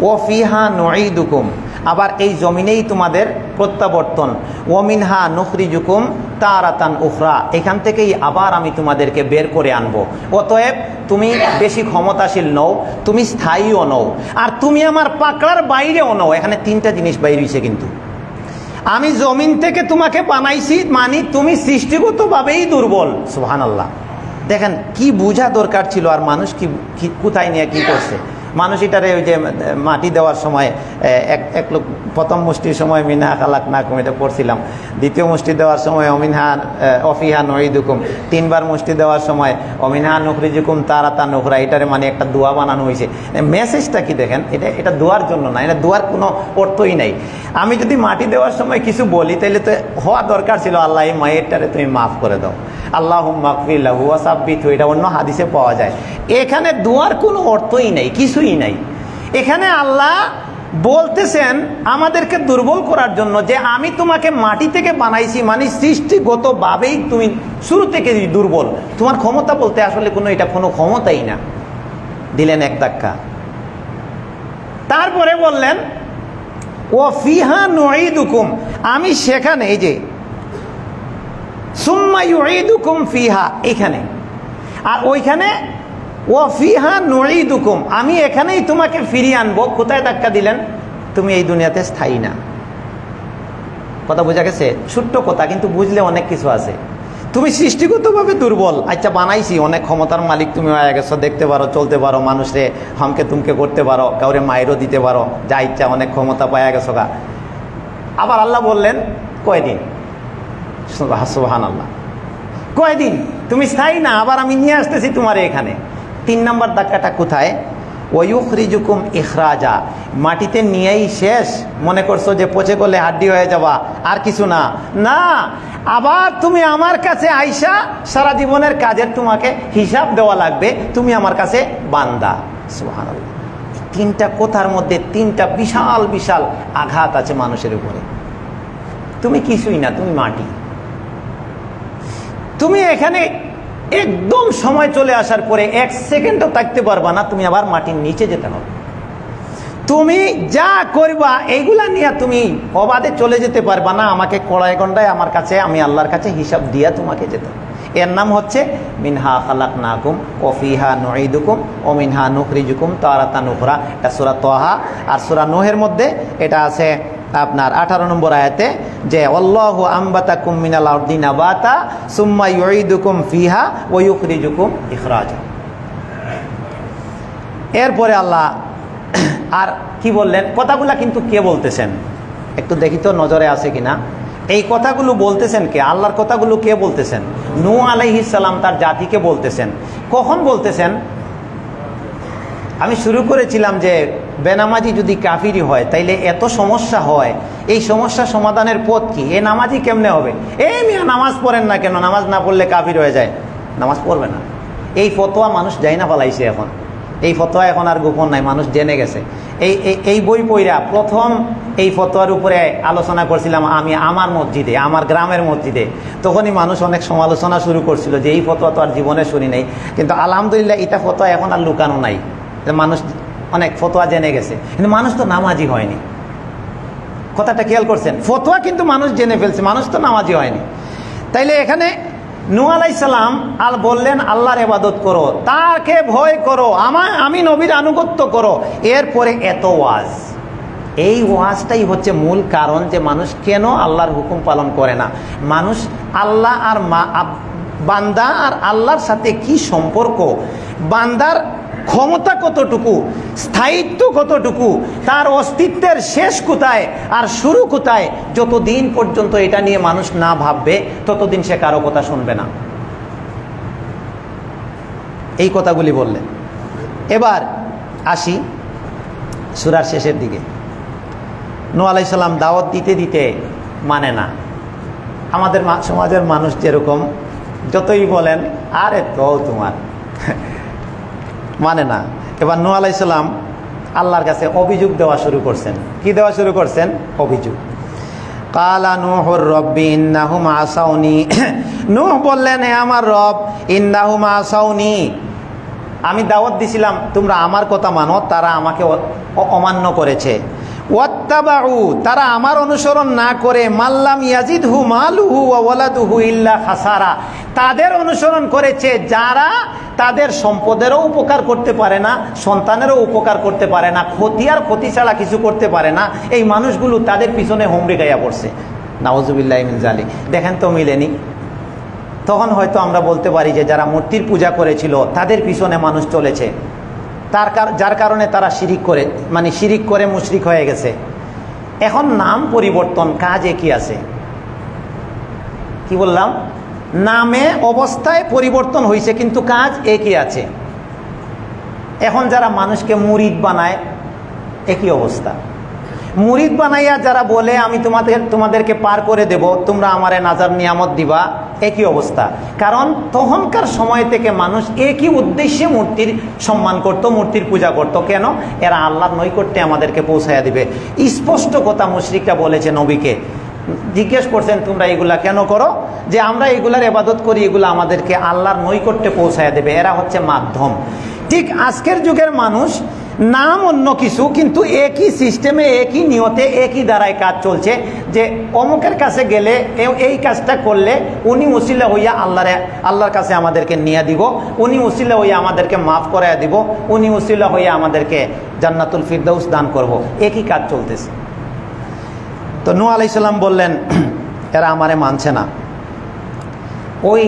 ও ফিহা নুঈদুকুম, আবার এই জমিনেই তোমাদের প্রত্যাবর্তন, ও মিনহা নুখরিজুকুম তারাতান উখরা, এখান থেকেই আবার আমি তোমাদেরকে বের করে আনবো। অতএব তুমি বেশি ক্ষমতাশীল নও, তুমি স্থায়ীও নও, আর তুমি আমার পাকড়ার বাইরেও নও। এখানে 3টা জিনিস বাইরে হয়েছে কিন্তু। আমি জমিন থেকে তোমাকে বানাইছি, মানে তুমি সৃষ্টিগতভাবেই দুর্বল। সুবহানাল্লাহ। দেখেন কি বোঝা দরকার ছিল, আর মানুষ কি কোথায় নিয়ে কি করছে। মানুষ এটারে ওই যে মাটি দেওয়ার সময় এক লোক প্রথম মুষ্টির সময় মিনহা খালাকনাকুম এটা পড়ছিলাম, দ্বিতীয় মুষ্টি দেওয়ার সময় অমিনহা অফিহা নুঈদুকুম, 3বার মুষ্টি দেওয়ার সময় অমিনহা নুখরিজুকুম তারাতান উখরা, এটারে মানে একটা দোয়া বানানো হয়েছে। মেসেজটা কি দেখেন, এটা দোয়ার জন্য না, এটা দোয়ার কোনো অর্থই নাই। আমি যদি মাটি দেওয়ার সময় কিছু বলি তাহলে তো হওয়া দরকার ছিল আল্লাহ এই মায়েরটারে তুমি মাফ করে দাও, আল্লাহুম্মা আগফির লাহু ওয়া সাব্বিতহু, এটা অন্য হাদিসে পাওয়া যায়। এখানে দোয়ার কোনো অর্থই নাই, কিছুই নাই। এখানে আল্লাহ বলতেছেন আমাদেরকে দুর্বল করার জন্য যে আমি তোমাকে মাটি থেকে বানাইছি, মানে সৃষ্টিগতভাবেই তুমি শুরু থেকে দুর্বল, তোমার ক্ষমতা বলতে আসলে এটা কোনো ক্ষমতাই না। দিলেন এক ধাক্কা। তারপরে বললেন ও ফিহা নুঈদুকুম, আমি সেখানে, এই যে সুম্মা ইউঈদুকুম ফিহা, এখানে, আর ওইখানে ও ফিহা নুঈদুকুম, আমি এখানেই তোমাকে ফিরিয়ে আনবো। কোথায় ধাক্কা দিলেন? তুমি এই দুনিয়াতে স্থায়ী না। কথা বোঝা গেছে? ছোট্ট কথা, কিন্তু বুঝলে অনেক কিছু আছে। তুমি সৃষ্টিগতভাবে দুর্বল, আচ্ছা বানাইছি, অনেক ক্ষমতার মালিক তুমি হয়ে গেছো, দেখতে পারো, চলতে পারো, মানুষে হামকে তুমকে করতে পারো, কাউরে মায়েরও দিতে পারো, যা ইচ্ছা, অনেক ক্ষমতা পাওয়া গেছো গা। আবার আল্লাহ বললেন কয়দিন? সুবহানাল্লাহ, কয়দিন? তুমি স্থায়ী না, আবার আমি নিয়ে আসতেছি তোমার এখানে। 3 নম্বর ধাক্কাটা কোথায়? ওয়ুখরিজুকুম ইখরাজা, মাটিতে নিয়েই শেষ মনে করছো যে পচে গেলে হাড্ডি হয়ে যাবা, আর কিছু না, না, আবার তুমি আমার কাছে আইসা সারা জীবনের কাজের তোমাকে হিসাব দেওয়া লাগবে, তুমি আমার কাছে বান্দা। সুবহানাল্লাহ। 3টা কথার মধ্যে 3টা বিশাল বিশাল আঘাত আছে মানুষের উপরে। তুমি কিছুই না, তুমি মাটি। তুমি এখানে একদম সময় চলে আসার পরে 1 সেকেন্ডও থাকতে পারবা না, তুমি আবার মাটির নিচে যেতে হবে। তুমি যা করবা এইগুলা নিয়ে তুমি অবাধে চলে যেতে পারবা না, আমাকে কড়াই গন্ডায় আমার কাছে, আমি আল্লাহর কাছে হিসাব দিয়া তোমাকে যেতে। এর নাম হচ্ছে মিনহা খালাকনাকুম ওয়া ফিহা নুঈদুকুম ওয়া মিনহা নুখরিজুকুম তারাতান উখরা। এটা সূরা তাহা। আর সূরা নূহের মধ্যে এটা আছে আপনার 18 নম্বর আয়াতে, যে আল্লাহু আম্বাতাকুম মিনাল আরদি নাবাতা সুম্মা ইউঈদুকুম ফিহা ওয়া ইউখরিজুকুম ইখরাজা। এরপরে আল্লাহ আর কি বললেন? কথাগুলা কিন্তু কে বলতেছেন একটু দেখি তো, নজরে আছে কিনা। এই কথাগুলো বলতেছেন কে? আল্লাহর কথাগুলো কে বলতেছেন? নূহ আলাইহিস সালাম তার জাতিকে বলতেছেন। কখন বলতেছেন? আমি শুরু করেছিলাম যে বেনামাজি যদি কাফিরি হয় তাইলে এত সমস্যা হয়, এই সমস্যা সমাধানের পথ কি? এ নামাজি কেমনে হবে? এই মিয়া নামাজ পড়েন না কেন? নামাজ না পড়লে কাফির হয়ে যায়, নামাজ পড়বে না। এই ফতোয়া মানুষ যাই না পালাইছে এখন। এই ফতোয়া এখন আর গোপন নাই, মানুষ জেনে গেছে। এই বই পইরা প্রথম এই ফতোয়ার উপরে আলোচনা করছিলাম আমি আমার মসজিদে, আমার গ্রামের মসজিদে। তখনই মানুষ অনেক সমালোচনা শুরু করছিল যে এই ফতোয়া তো আর জীবনে শুনি নাই, কিন্তু আলহামদুলিল্লাহ এটা ফতোয়া এখন আর লুকানো নাই, মানুষ অনেক ফতোয়া জেনে গেছে, কিন্তু মানুষ তো নামাজি হয়নি। কথাটা খেয়াল করছেন? ফতোয়া কিন্তু মানুষ জেনে ফেলছে, মানুষ তো নামাজি হয়নি। তাইলে এখানে নূহ আলাইহিস সালাম বললেন আল্লাহর ইবাদত করো, তাকে ভয় করো, আমি নবীর আনুগত্য করো। এরপরে এত ওয়াজ, এই ওয়াজটাই হচ্ছে মূল কারণ যে মানুষ কেন আল্লাহর হুকুম পালন করে না। মানুষ আল্লাহ আর বান্দা আর আল্লাহর সাথে কি সম্পর্ক, বান্দার ক্ষমতা কতটুকু, স্থায়িত্ব কতটুকু, তার অস্তিত্বের শেষ কোথায় আর শুরু কোথায়, যতদিন পর্যন্ত এটা নিয়ে মানুষ না ভাববে ততদিন সে কারো কথা শুনবে না। এই কথাগুলি বললেন। এবার আসি সূরার শেষের দিকে। নূহ আলাইহিস সালাম দাওয়াত দিতে দিতে মানে না। আমাদের সমাজের মানুষ যেরকম, যতই বলেন আরে তো তোমার মানে না। এবার নূহ আলাইহিস সালাম আল্লাহর কাছে অভিযোগ দেওয়া শুরু করছেন। কি দেওয়া শুরু করছেন? অভিযোগ। কালা নূহুর রব্বি ইন্নাহুম আসাউনি, নূহ বললেন হে আমার রব, ইন্নাহুম আসাউনি, আমি দাওয়াত দিছিলাম তোমরা আমার কথা মানো, তারা আমাকে অমান্য করেছে। ওয়াত্তাবাউ, তারা আমার অনুসরণ না করে, মাল্লাম ইয়াজিদহু মালুহু ওয়া ওয়ালাদুহু ইল্লা খাসারা, তাদের অনুসরণ করেছে যারা তাদের সম্পদেরও উপকার করতে পারে না, সন্তানেরও উপকার করতে পারে না, ক্ষতি আর ক্ষতি ছাড়া কিছু করতে পারে না। এই মানুষগুলো তাদের পিছনে হুমড়ি গাইয়া পড়ছে। নাউজুবিল্লাহি মিন যালিক। দেখেন তো মিলেনি? তখন হয়তো আমরা বলতে পারি যে যারা মূর্তির পূজা করেছিল তাদের পিছনে মানুষ চলেছে, যার কারণে তারা শিরিক করে, মানে শিরিক করে মুশরিক হয়ে গেছে। এখন নাম পরিবর্তন, কাজ একই আছে। কি বললাম? নামে অবস্থায় পরিবর্তন হয়েছে কিন্তু কাজ একই আছে। এখন যারা মানুষকে মুরিদ বানায় একই অবস্থা। মুরিদ বানাইয়া যারা বলে আমি তোমাদেরকে পার করে দেব, তোমরা আমারে নাজার নিয়ামত দিবা, একই অবস্থা। কারণ তখনকার সময় থেকে মানুষ একই উদ্দেশ্যে মূর্তির সম্মান করত, মূর্তির পূজা করত। কেন? এরা আল্লাহর নৈকট্যে আমাদেরকে পৌঁছাইয়া দিবে। স্পষ্ট কথা মুশরিকরা বলেছে নবীকে, জিজ্ঞেস করছেন তোমরা এগুলা কেন করো? যে আমরা এগুলার ইবাদত করি, এগুলা আমাদেরকে আল্লাহর নৈকট্যে পৌঁছাইয়া দেবে। এরা হচ্ছে মাধ্যম। ঠিক আজকের যুগের মানুষ নাম অন্য কিছু, কিন্তু একই সিস্টেমে, একই নিয়তে, একই দ্বারায় কাজ চলছে। যে অমুকের কাছে গেলে এই কাজটা করলে উনি উসিলা হইয়া আল্লাহর কাছে আমাদেরকে নিয়ে দিব, উনি উসিলা হইয়া আমাদেরকে মাফ করাইয়া দিব, উনি উসিলা হইয়া আমাদেরকে জান্নাতুল ফিরদাউস দান করব। একই কাজ চলতেছে। তো নূহ আলাইহিস সালাম বললেন এরা আমারে মানছে না। ওই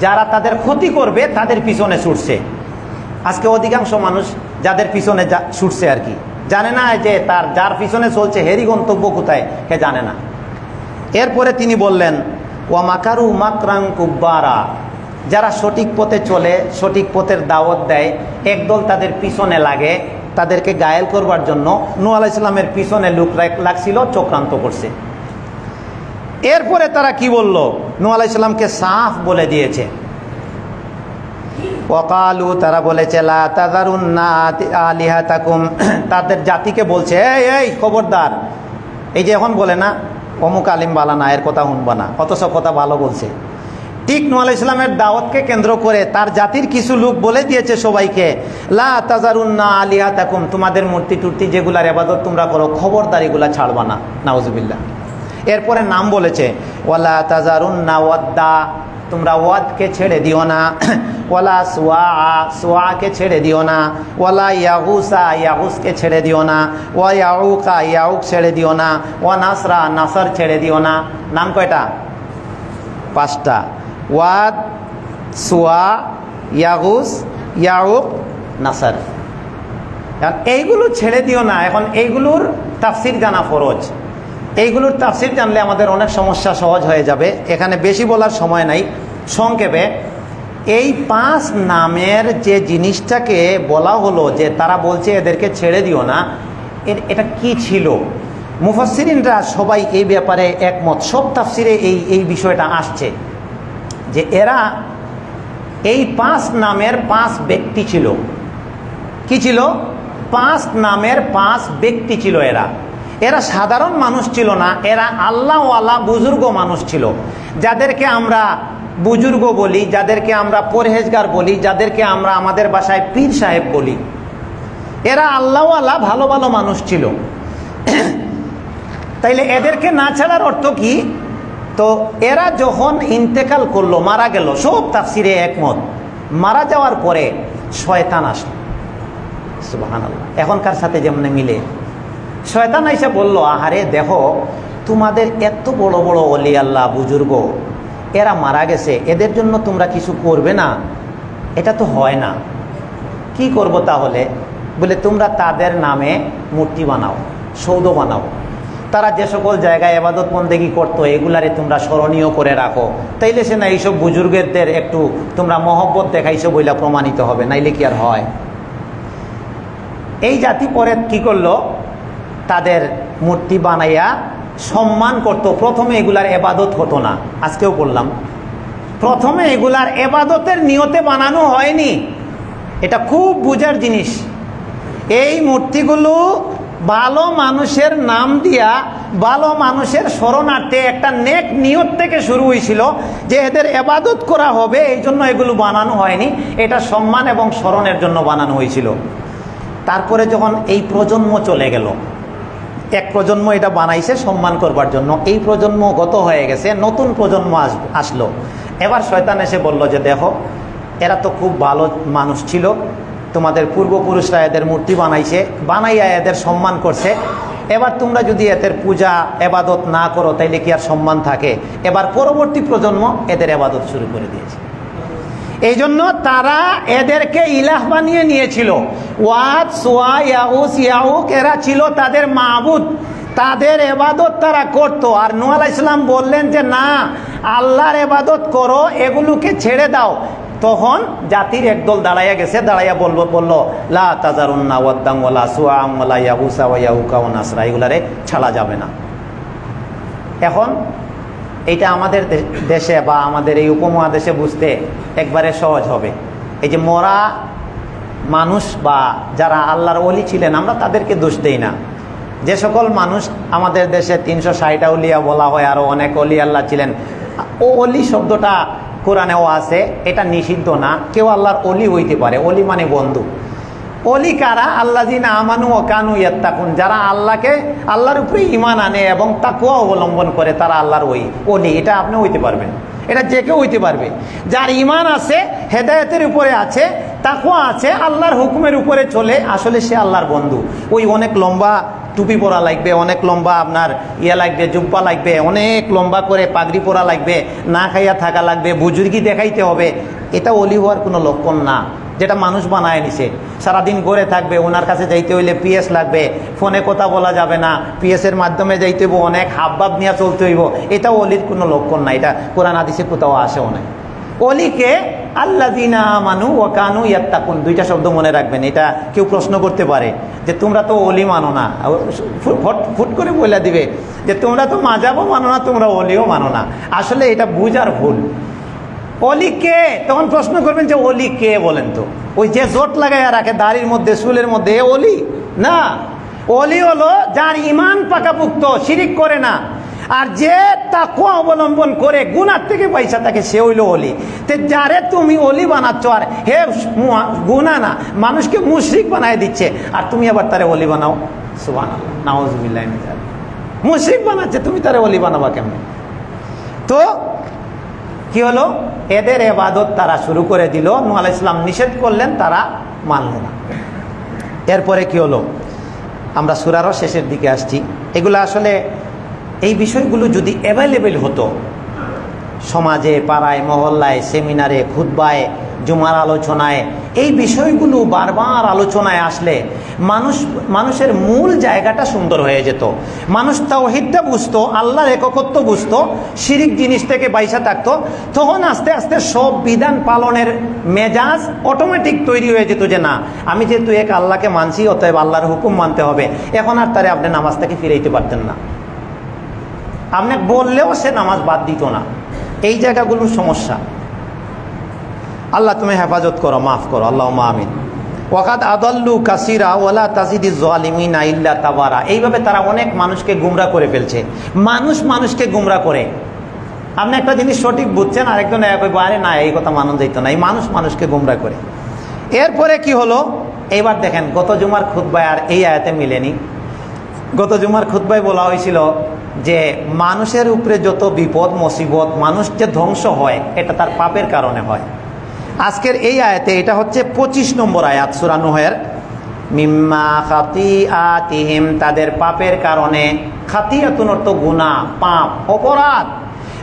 যারা তাদের ক্ষতি করবে তাদের পিছনে ছুটছে। আজকে অধিকাংশ মানুষ যাদের পিছনে ছুটছে আর কি, জানে না যে যার পিছনে চলছে হেরি গন্তব্য কোথায়, হে জানে না। এরপরে তিনি বললেন ওয়া মাকারু মাকরান কুব্বারা, যারা সঠিক পথে চলে, সঠিক পথের দাওয়াত দেয়, একদল তাদের পিছনে লাগে তাদেরকে গায়েল করবার জন্য। নূহ আলাইহিস সালামের পিছনে লোক লাগছিল, চক্রান্ত করছে। এরপরে তারা কি বলল? নূহ আলাইহিস সালামকে সাফ বলে দিয়েছে। ওয়াকালু, তারা বলেছে লা তাযারুন্না আলিহাতাকুম, তাদের জাতিকে বলছে এই খবরদার, এই যে এখন বলে না অমুক আলিম বালা না, এর কথা শুনবা না, অথচ কথা ভালো বলছে। ঠিক নূহ আলাইহিস সালামের দাওয়াতকে কেন্দ্র করে তার জাতির কিছু লোক বলে দিয়েছে সবাইকে লা তাযারুন্না আলিহাতাকুম, তোমাদের মূর্তি টুর্তি যেগুলার ইবাদত তোমরা করো, খবরদার এগুলা ছাড়বা না। নাউজুবিল্লাহ। এরপরে নাম বলেছে ওয়ালা তাযারুন্না ওয়াদ্দা, তোমরা ওয়াদকে ছেড়ে দিও না, ওয়ালা সুআকে ছেড়ে দিও না, ওয়ালা ইয়াগুসা, ইয়াগুসকে ছেড়ে দিও না, ওয়া ইয়াউকা, ইয়াউক ছেড়ে দিও না, ওয়া নাসরা, নাসর ছেড়ে দিও না। নাম কয়টা? 5টা। ওয়াদ, সুয়া, ইয়াগুস, ইয়াউক, নাসর। এইগুলো ছেড়ে দিও না। এখন এইগুলোর তাফসির জানা ফরজ। এইগুলোর তাফসির জানলে আমাদের অনেক সমস্যা সহজ হয়ে যাবে। এখানে বেশি বলার সময় নাই, সংক্ষেপে এই 5 নামের যে জিনিসটাকে বলা হলো যে তারা বলছে এদেরকে ছেড়ে দিও না, এটা কি ছিল? মুফাসসিরিনরা সবাই এই ব্যাপারে একমত। সব তাফসিরে এই বিষয়টা আসছে যে এরা এই 5 নামের 5 ব্যক্তি ছিল। কি ছিল? 5 নামের 5 ব্যক্তি ছিল। এরা সাধারণ মানুষ ছিল না, এরা আল্লাহওয়ালা বুজুর্গ মানুষ ছিল, যাদেরকে আমরা বুজুর্গ বলি, যাদেরকে আমরা পরহেজগার বলি, যাদেরকে আমরা আমাদের ভাষায় পীর সাহেব বলি, এরা আল্লাহওয়ালা ভালো ভালো মানুষ ছিল। তাইলে এদেরকে না ছাড়ার অর্থ কি? তো এরা যখন ইন্তেকাল করলো, মারা গেল, সব তাফসিরে একমত, মারা যাওয়ার পরে শয়তান আসলো। সুবহানাল্লাহ। এখনকার সাথে যেমন মিলে, শয়তান এসে বলল, আহারে দেখো, তোমাদের এত বড় বড় ওলি আল্লাহ বুজুর্গ, এরা মারা গেছে, এদের জন্য তোমরা কিছু করবে না? এটা তো হয় না। কি করব তাহলে? বলে তোমরা তাদের নামে মূর্তি বানাও, সৌধ বানাও। তারা যে সকল জায়গায় ইবাদত বন্দেগী করতো, এগুলারে তোমরা স্মরণীয় করে রাখো। তাইলে সে না এইসব বুজুর্গদের একটু তোমরা মহব্বত দেখাইছো বইলা প্রমাণিত হবে, নাইলে কি আর হয়? এই জাতি পরে কি করলো? তাদের মূর্তি বানাইয়া সম্মান করত। প্রথমে এগুলার এবাদত হতো না, আজকেও বললাম, প্রথমে এগুলার এবাদতের নিয়তে বানানো হয়নি। এটা খুব বুঝার জিনিস। এই মূর্তিগুলো ভালো মানুষের নাম দিয়া, ভালো মানুষের শরণার্থে একটা নেক নিয়ত থেকে শুরু হয়েছিল যে এদের এবাদত করা হবে, এই জন্য এগুলো বানানো হয়নি। এটা সম্মান এবং স্মরণের জন্য বানানো হয়েছিল। তারপরে যখন এই প্রজন্ম চলে গেল, এক প্রজন্ম এটা বানাইছে সম্মান করবার জন্য, এই প্রজন্ম গত হয়ে গেছে, নতুন প্রজন্ম আসলো। এবার শয়তান এসে বলল যে দেখো, এরা তো খুব ভালো মানুষ ছিল, তোমাদের পূর্বপুরুষরা এদের মূর্তি বানাইছে, বানাইয়া এদের সম্মান করছে। এবার তোমরা যদি এদের পূজা এবাদত না করো, তাইলে কি আর সম্মান থাকে? এবার পরবর্তী প্রজন্ম এদের এবাদত শুরু করে দিয়েছে। এই জন্য তারা এদেরকে ইলাহ বানিয়ে নিয়েছিল। ওয়াত, সোয়া, ইয়াউস, ইয়াউক, এরা ছিল তাদের মাবুদ, তাদের এবাদত তারা করত। আর নূহ আলাইহিস সালাম বললেন যে না, আল্লাহর এবাদত করো, এগুলোকে ছেড়ে দাও। তখন জাতির একদল দাঁড়াইয়া গেছে, দাঁড়াইয়া বলল লা তাজারুন্না ওয়াদ্দাম ওয়ালা সুআম ওয়ালা ইয়াগুসা ওয়া ইয়াউকা ওয়া নাসরা, এগুলারে ছাড়া যাবে না। এখন এইটা আমাদের দেশে বা আমাদের এই উপমহাদেশে বুঝতে একবারে সহজ হবে। এই যে মরা মানুষ বা যারা আল্লাহর ওলি ছিলেন, আমরা তাদেরকে দোষ দেই না। যে সকল মানুষ আমাদের দেশে 360 আউলিয়া বলা হয়, আরো অনেক ওলি আল্লাহ ছিলেন, ও ওলি শব্দটা কোরআনেও আছে, এটা নিষিদ্ধ না। কেউ আল্লাহর ওলি হইতে পারে। ওলি মানে বন্ধু। ওলি কারা? আল্লাযিনা আমানু ওয়া কানু ইয়াত্তাকুন, যারা আল্লাহর উপরে ঈমান আনে এবং তাকওয়া অবলম্বন করে, তারা আল্লাহর ওলি। এটা আপনি হইতে পারবেন, এটা যে কেউ হইতে পারবে। যার ঈমান আছে, হেদায়েতের উপরে আছে, তাকওয়া আছে, আল্লাহর হুকুমের উপরে চলে, আসলে সে আল্লাহর বন্ধু। ওই অনেক লম্বা টুপি পরা লাগবে, অনেক লম্বা আপনার লাগবে, জুব্বা লাগবে, অনেক লম্বা করে পাগড়ি পরা লাগবে, না খাইয়া থাকা লাগবে, বুজুর্গি দেখাইতে হবে, এটা ওলি হওয়ার কোনো লক্ষণ না। যেটা মানুষ বানায় নিছে, সারাদিন ঘরে থাকবে, ওনার কাছে যাইতে হইলে পিএস লাগবে, ফোনে কথা বলা যাবে না, পিএসের মাধ্যমে যাইতে হইব, অনেক হাবভাব নিয়ে চলতে হইব, এটা ওলির কোনো লক্ষণ না। এটা কোরআন হাদিসে কোথাও আসেও নাই। ওলিকে আল্লাযিনা আমানু ওয়া কানু ইয়াত্তাকুন, দুইটা শব্দ মনে রাখবেন। এটা কেউ প্রশ্ন করতে পারে যে তোমরা তো ওলি মানো না, ফুট করে বলে দিবে যে তোমরা তো মাজাবও মানো না, তোমরা ওলিও মানো না। আসলে এটা বুঝার ভুল। অলি কে? তখন প্রশ্ন করবেন যে অলি কে বলেন তো? ওই যে জোট লাগাইয়া রাখে দাড়ির মধ্যে, চুলের মধ্যে, এ অলি না। অলি হলো যার ঈমান পাকাপুক্ত, শিরিক করে না, আর যে তাকওয়া অবলম্বন করে, গুনাহ থেকে পয়সা থাকে, সে হইল অলি। তে যারে তুমি অলি বানাচ্ছ, আর হে গুনাহ না, মানুষকে মুশরিক বানায় দিচ্ছে, আর তুমি আবার তারে অলি বানাও। সুবহানাল্লাহ, নাউযুবিল্লাহি মিন যালিক। মুশরিক বানাচ্ছে, তুমি তারে অলি বানাবা কেমনে? তো কি হলো? এদের ইবাদত তারা শুরু করে দিল। নূহ আলাইহিস সালাম নিষেধ করলেন, তারা মানল না। এরপরে কি হলো? আমরা সূরারও শেষের দিকে আসছি। এগুলো আসলে এই বিষয়গুলো যদি অ্যাভেলেবেল হতো সমাজে, পাড়ায়, মহল্লায়, সেমিনারে, খুতবায়, জুমার আলোচনায়, এই বিষয়গুলো বারবার আলোচনায় আসলে মানুষের মূল জায়গাটা সুন্দর হয়ে যেত। মানুষ তাওহীদটা বুঝতো, আল্লাহর একত্ব বুঝতো, শিরিক জিনিস থেকে বাইসা থাকতো। তখন আস্তে আস্তে সব বিধান পালনের মেজাজ অটোমেটিক তৈরি হয়ে যেত যে না, আমি যেহেতু এক আল্লাহকে মানছি, অতএব আল্লাহর হুকুম মানতে হবে। এখন আর তারে আপনি নামাজ থেকে ফিরাইতে পারতেন না, আপনি বললেও সে নামাজ বাদ দিত না। এই জায়গাগুলোর সমস্যা। আল্লাহ তুমি হেফাজত করো, মাফ করো, আল্লাহুম্মা আমিন। ওয়াকাদ আদাল্লু কাসীরা ওয়ালা তাজিদিজ জালিমিনা ইল্লা তাবারা। এইভাবে তারা অনেক মানুষকে গুমরা করে ফেলছে। মানুষকে গুমরা করে। আপনি একটা জিনিস সঠিক বুঝছেন, আরেকজন আরে না এই কথা মানা যাইতো না। এই মানুষ মানুষকে গুমরা করে। এরপরে কি হলো এইবার দেখেন, গত জুমার খুতবায় আর এই আয়াতে মিলেনি। গত জুমার খুতবায় বলা হয়েছিল যে মানুষের উপরে যত বিপদ মুসিবত, মানুষ যে ধ্বংস হয় এটা তার পাপের কারণে হয়। আজকের এই আয়াতে, এটা হচ্ছে 25 নম্বর আয়াত সূরা নূহের, মিম্মা খাতিআতিহিম, তাদের পাপের কারণে। খাতিয়াতুন অর্থ গুনাহ, পাপ, অপরাধ।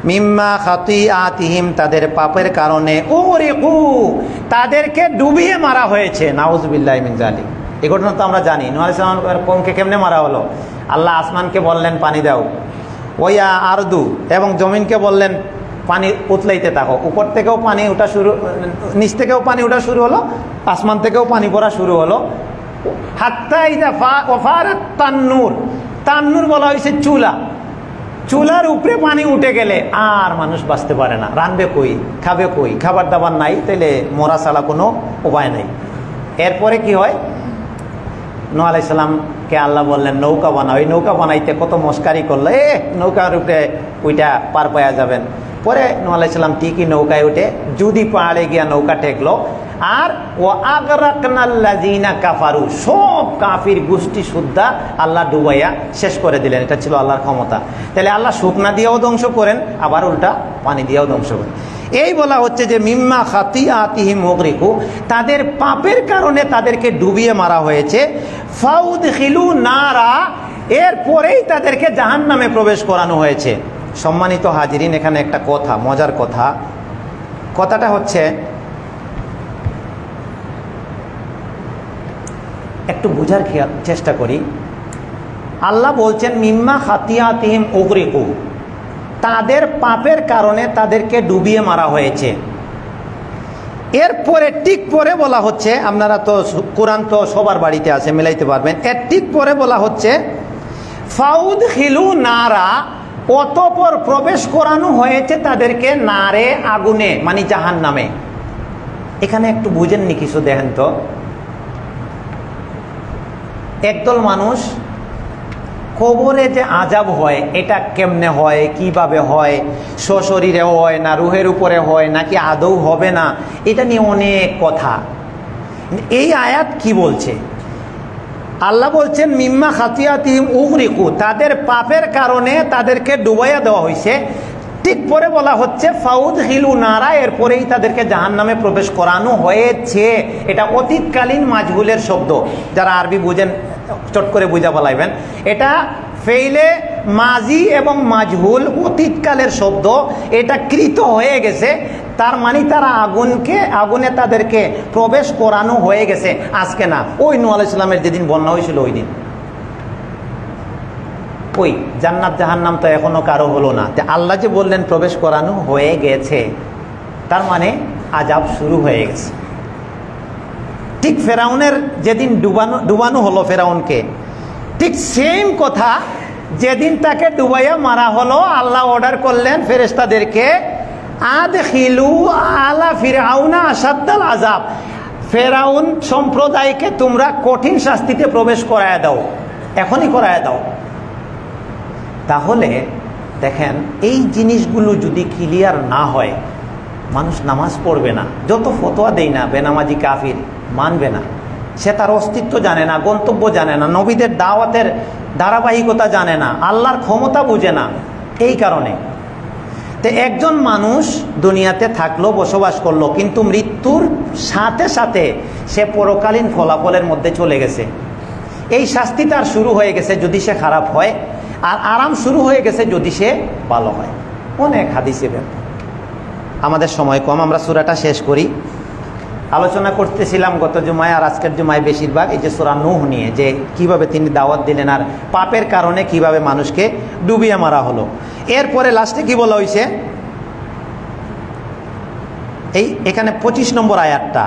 মিম্মা খাতিআতিহিম, তাদের পাপের কারণে। উগরিকু, তাদেরকে ডুবিয়ে মারা হয়েছে। নাউযুবিল্লাহি মিন যালিক। এই ঘটনা তো আমরা জানি। নূহ আলাইহিস সালামের কওমকে কেমনে মারা হলো? আল্লাহ আসমানকে বললেন পানি দাও, ওয়া আরদু, এবং জমিনকে বললেন পানি উতলাইতে থাকো। উপর থেকেও পানি ওঠা শুরু, নিচ থেকেও পানি ওঠা শুরু হলো, আসমান থেকেও পানি পড়া শুরু হলো। হাত্তা ইযা ফারাত তান্নুর, তান্নুর বলা হয়েছে চুলা। চুলার উপরে পানি উঠে গেলে আর মানুষ বাঁচতে পারে না। রানবে কই, খাবে কই, খাবার দাবার নাই, তাইলে মরা ছাড়া কোনো উপায় নাই। এরপরে কি হয়? নূহ আলাইহিস সালামকে আল্লাহ বললেন নৌকা বানাও। এই নৌকা বানাইতে কত মস্কারি করলো, নৌকার উপরে ওইটা পার পাওয়া যাবেন। পরে নূহ আলাইহিস সালাম ঠিকই নৌকায় উঠে যদি পাহাড়ে গিয়া নৌকা ঠেকলো, আর ওয়া আগরাকনাল্লাযিনা কাফারু, সব কাফির গোষ্ঠী সুদ্ধা আল্লাহ ডুবাইয়া শেষ করে দিলেন। এটা ছিল আল্লাহর ক্ষমতা। তাহলে আল্লাহ শুকনা দিয়েও ধ্বংস করেন, আবার উল্টা পানি দিয়েও ধ্বংস করেন। এই বলা হচ্ছে যে মিম্মা খাতিআতিহিম উগরিকু, তাদের পাপের কারণে তাদেরকে ডুবিয়ে মারা হয়েছে। ফাউদখিলু নারা, এরপরেই তাদেরকে জাহান্নামে প্রবেশ করানো হয়েছে। সম্মানিত হাজিরিন, এখানে একটা কথা, মজার কথা। কথাটা হচ্ছে, একটু বুঝার চেষ্টা করি। আল্লাহ বলছেন মিম্মা খাতিআতিহিম উগরিকু, তাদের পাপের কারণে তাদেরকে ডুবিয়ে মারা হয়েছে। এরপরে ঠিক পরে বলা হচ্ছে, আপনারা তো কোরআন তো সবার বাড়িতে আছে, মিলাইতে পারবেন। এর ঠিক পরে বলা হচ্ছে ফাউদখিলু নারা, অতঃপর প্রবেশ করানো হয়েছে তাদেরকে নারে, আগুনে, মানে জাহান্নামে। এখানে একটু বুঝেননি কিছু? দেখেন তো, একদল মানুষ কবরে যে আযাব হয় এটা কেমনে হয়, কিভাবে হয়, সশরীরে হয় না রুহের উপরে হয় নাকি আদৌ হবে না, এটা নিয়ে অনেক কথা। এই আয়াত কি বলছে? আল্লাহ বলছেন মিম্মা খাতিআতিহিম উগরিকু, তাদের পাপের কারণে তাদেরকে ডুবাইয়া দেওয়া হয়েছে। ঠিক পরে বলা হচ্ছে ফাউদখিলু নারা, এরপরেই তাদেরকে জাহান্নামে প্রবেশ করানো হয়েছে। এটা অতীতকালীন মাজহুলের শব্দ। যারা আরবি বুঝেন চট করে বুঝা বলাইবেন। এটা ফেইলে মাজি এবং মাজহুল, অতীতকালের শব্দ। এটা কৃত হয়ে গেছে, তার মানে তারা আগুনে তাদেরকে প্রবেশ করানো হয়ে গেছে। আজকে না, ওই নূহ আলাইহিস সালামের যেদিন বন্যা হয়েছিল ওই দিন। ওই জান্নাত জাহান্নাম তো এখনো কারো হলো না। আল্লাহ যে বললেন প্রবেশ করানো হয়ে গেছে, তার মানে আযাব শুরু হয়ে গেছে। ঠিক ফেরাউনের যেদিন ডুবানো হলো ফেরাউনকে, ঠিক সেম কথা যেদিন তাকে ডুবাইয়া মারা হলো, আল্লাহ অর্ডার করলেন ফেরেশতাদেরকে আদখিলু আলা ফিরআউনা আশাদ্দাল আযাব, ফেরাউন সম্প্রদায়কে তোমরা কঠিন শাস্তিতে প্রবেশ করায় দাও, এখনই করায় দাও। তাহলে দেখেন, এই জিনিসগুলো যদি ক্লিয়ার না হয়, মানুষ নামাজ পড়বে না। যত ফতোয়া দেই না, বেনামাজি কাফির, মানবে না। সে তার অস্তিত্ব জানে না, গন্তব্য জানে না, নবীদের দাওয়াতের ধারাবাহিকতা জানে না, আল্লাহর ক্ষমতা বুঝে না। এই কারণে তো একজন মানুষ দুনিয়াতে থাকলো, বসবাস করলো, কিন্তু মৃত্যুর সাথে সাথে সে পরকালীন ফলাফলের মধ্যে চলে গেছে। এই শাস্তি তার শুরু হয়ে গেছে যদি সে খারাপ হয়, আর আরাম শুরু হয়ে গেছে যদি সে ভালো হয়। অনেক হাদিসে ব্যাপার। আমাদের সময় কম, আমরা সূরাটা শেষ করি। আলোচনা করতেছিলাম গত জুমায় আর আজকের জুমায় বেশিরভাগ এই যে সূরা নূহ নিয়ে, যে কিভাবে তিনি দাওয়াত দিলেন আর পাপের কারণে কিভাবে মানুষকে ডুবিয়ে মারা হলো। এরপরে লাস্টে কি বলা হয়েছে, এখানে 25 নম্বর আয়াতটা,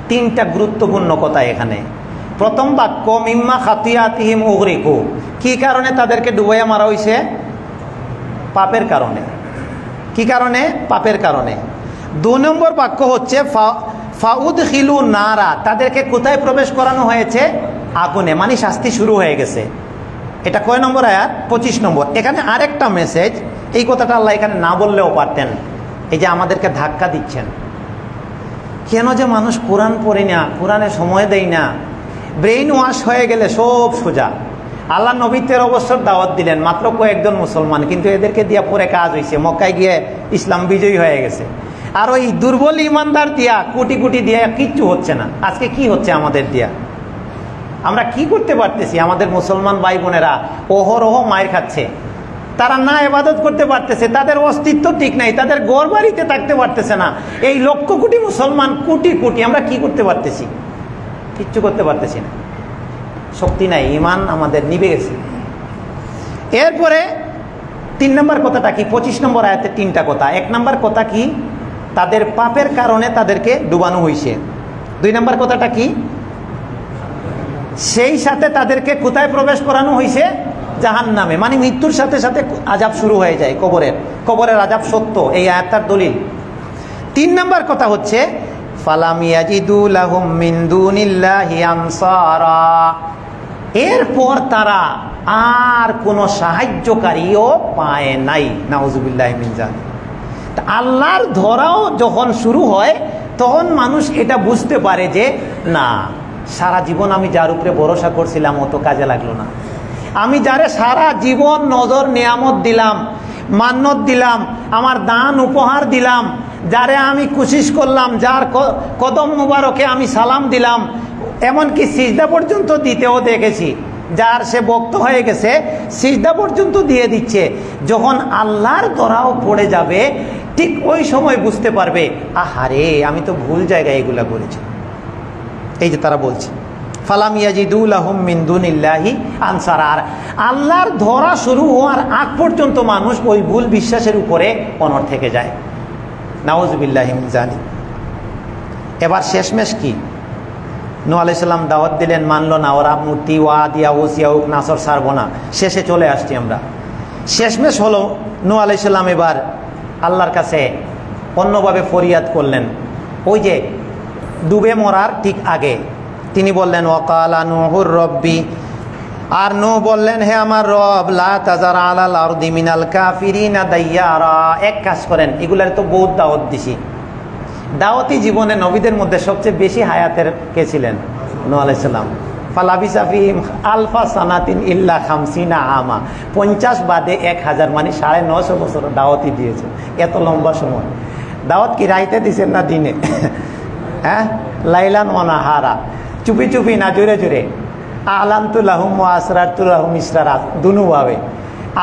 তিনটা গুরুত্বপূর্ণ কথা এখানে। প্রথম বাক্য মিম্মা খাতিআতিহিম উগরিকু, কি কারণে তাদেরকে ডুবাইয়া মারা হয়েছে? পাপের কারণে। কি কারণে? পাপের কারণে। 2 নম্বর বাক্য হচ্ছে ফাউদখিলু নারা, তাদেরকে কোথায় প্রবেশ করানো হয়েছে? আগুনে, মানে শাস্তি শুরু হয়ে গেছে। এটা কয় নম্বর আয়াত? 25 নম্বর। এখানে আরেকটা মেসেজ, এই কথাটা আল্লাহ এখানে না বললেও পারতেন। এই যে আমাদেরকে ধাক্কা দিচ্ছেন, কেন যে মানুষ কোরআন পড়ে না, কোরআনে সময় দেয় না, ব্রেইন ওয়াশ হয়ে গেলে সব সোজা। আল্লাহ নবী 13 বছর দাওয়াত দিলেন, মাত্র কয়েকজন মুসলমান, কিন্তু এদেরকে দিয়ে পরে কাজ হয়েছে, মক্কায় গিয়ে ইসলাম বিজয়ী হয়ে গেছে। আর ওই দুর্বল ইমানদার দিয়া কোটি কোটি দিয়া কিচ্ছু হচ্ছে না। আজকে কি হচ্ছে আমাদের দিয়া? আমরা কি করতে পারতেছি? আমাদের মুসলমান ভাই বোনেরা অহরহ মায়ের খাচ্ছে, তারা না ইবাদত করতে পারতেছে, তাদের অস্তিত্ব ঠিক নাই, তাদের ঘর বাড়িতে থাকতে পারতেছে না। এই লক্ষ কোটি মুসলমান কোটি কোটি, আমরা কি করতে পারতেছি? কিচ্ছু করতে পারতেছি না, শক্তি নাই, ইমান আমাদের নিভে গেছে। এরপরে 3 নম্বর কথাটা কি? 25 নম্বর আয়াতে 3টা কথা। 1 নম্বর কথা কি? তাদের পাপের কারণে তাদেরকে ডুবানো হয়েছে। 2 নম্বর কথাটা কি? সেই সাথে তাদেরকে কোথায় প্রবেশ করানো হয়েছে? জাহান্নামে, মানে মৃত্যুর সাথে সাথে আযাব শুরু হয়ে যায়, কবরের আযাব সত্য, এই আয়াতটার দলিল। 3 নম্বর কথা হচ্ছে ফালাম ইয়াজিদু লাহুম মিন দুনিল্লাহি আনসারা, এরপর তারা আর কোনো সাহায্যকারীও পায় নাই। নাউজুবিল্লাহি মিন যালিক। আল্লাহর ধরাও যখন শুরু হয় তখন মানুষ এটা বুঝতে পারে যে না, সারা জীবন আমি যার উপরে ভরসা করছিলাম ও তো কাজে লাগলো না। আমি যারে সারা জীবন নজর নিয়ামত দিলাম, মান্নত দিলাম, আমার দান উপহার দিলাম, যারে আমি কোশিশ করলাম, যার কদম মুবারকে আমি সালাম দিলাম, এমনকি সিজদা পর্যন্ত দিতেও দেখেছি, যার সে ভক্ত হয়ে গেছে সিজদা পর্যন্ত দিয়ে দিচ্ছে। যখন আল্লাহর ধরাও পড়ে যাবে ঠিক ওই সময় বুঝতে পারবে আহারে আমি তো ভুল জায়গায় এগুলা করেছি। এই যে তারা বলছে ফালাম ইয়াজিদু লাহুম মিন দুনিল্লাহি আনসারা, আল্লাহর ধরা শুরু হওয়ার আগ পর্যন্ত মানুষ ওই ভুল বিশ্বাসের উপরে অনড় থেকে যায়। নাউজুবিল্লাহি মিন যালিক। এবার শেষমেশ কি? নূহ আলাইহিস সালাম দাওয়াত দিলেন, মানলো না, ওরা মূর্তি ওয়াদিয়া ওসিয়া উক নাসর ছাড়বো না। শেষে চলে আসছি আমরা। শেষমেশ হলো নূহ আলাইহিস সালাম এবার আল্লাহর কাছে অন্যভাবে ফরিয়াদ করলেন। ওই যে ডুবে মরার ঠিক আগে তিনি বললেন ওয়াকালা নূহুর রব্বি, আর নূহ বললেন হে আমার রব, লা তাজার আলাল আরদি মিনাল কাফিরিনা দাইয়ারা। এক কাজ করেন, এগুলার তো বহুত দাওয়াত দিছি, দাওয়াতি জীবনে নবীদের মধ্যে সবচেয়ে বেশি হায়াতের কে ছিলেন? নূহ আলাইহিস সালাম। ফালাবিসা ফিহিম আলফা সানাতিন ইল্লা 50 আমা, 50 বাদে 1000, মানে 950 বছর দাওয়াতি দিয়েছে। এত লম্বা সময় দাওয়াত কি রাইতে দিছেন না দিনে? হ্যাঁ, লাইলান ওয়া নাহারা, চুপি চুপি না জোরে জোরে। আলানতু লাহুম ওয়া আসরারতু লাহুম ইসরারা, দুনুভাবে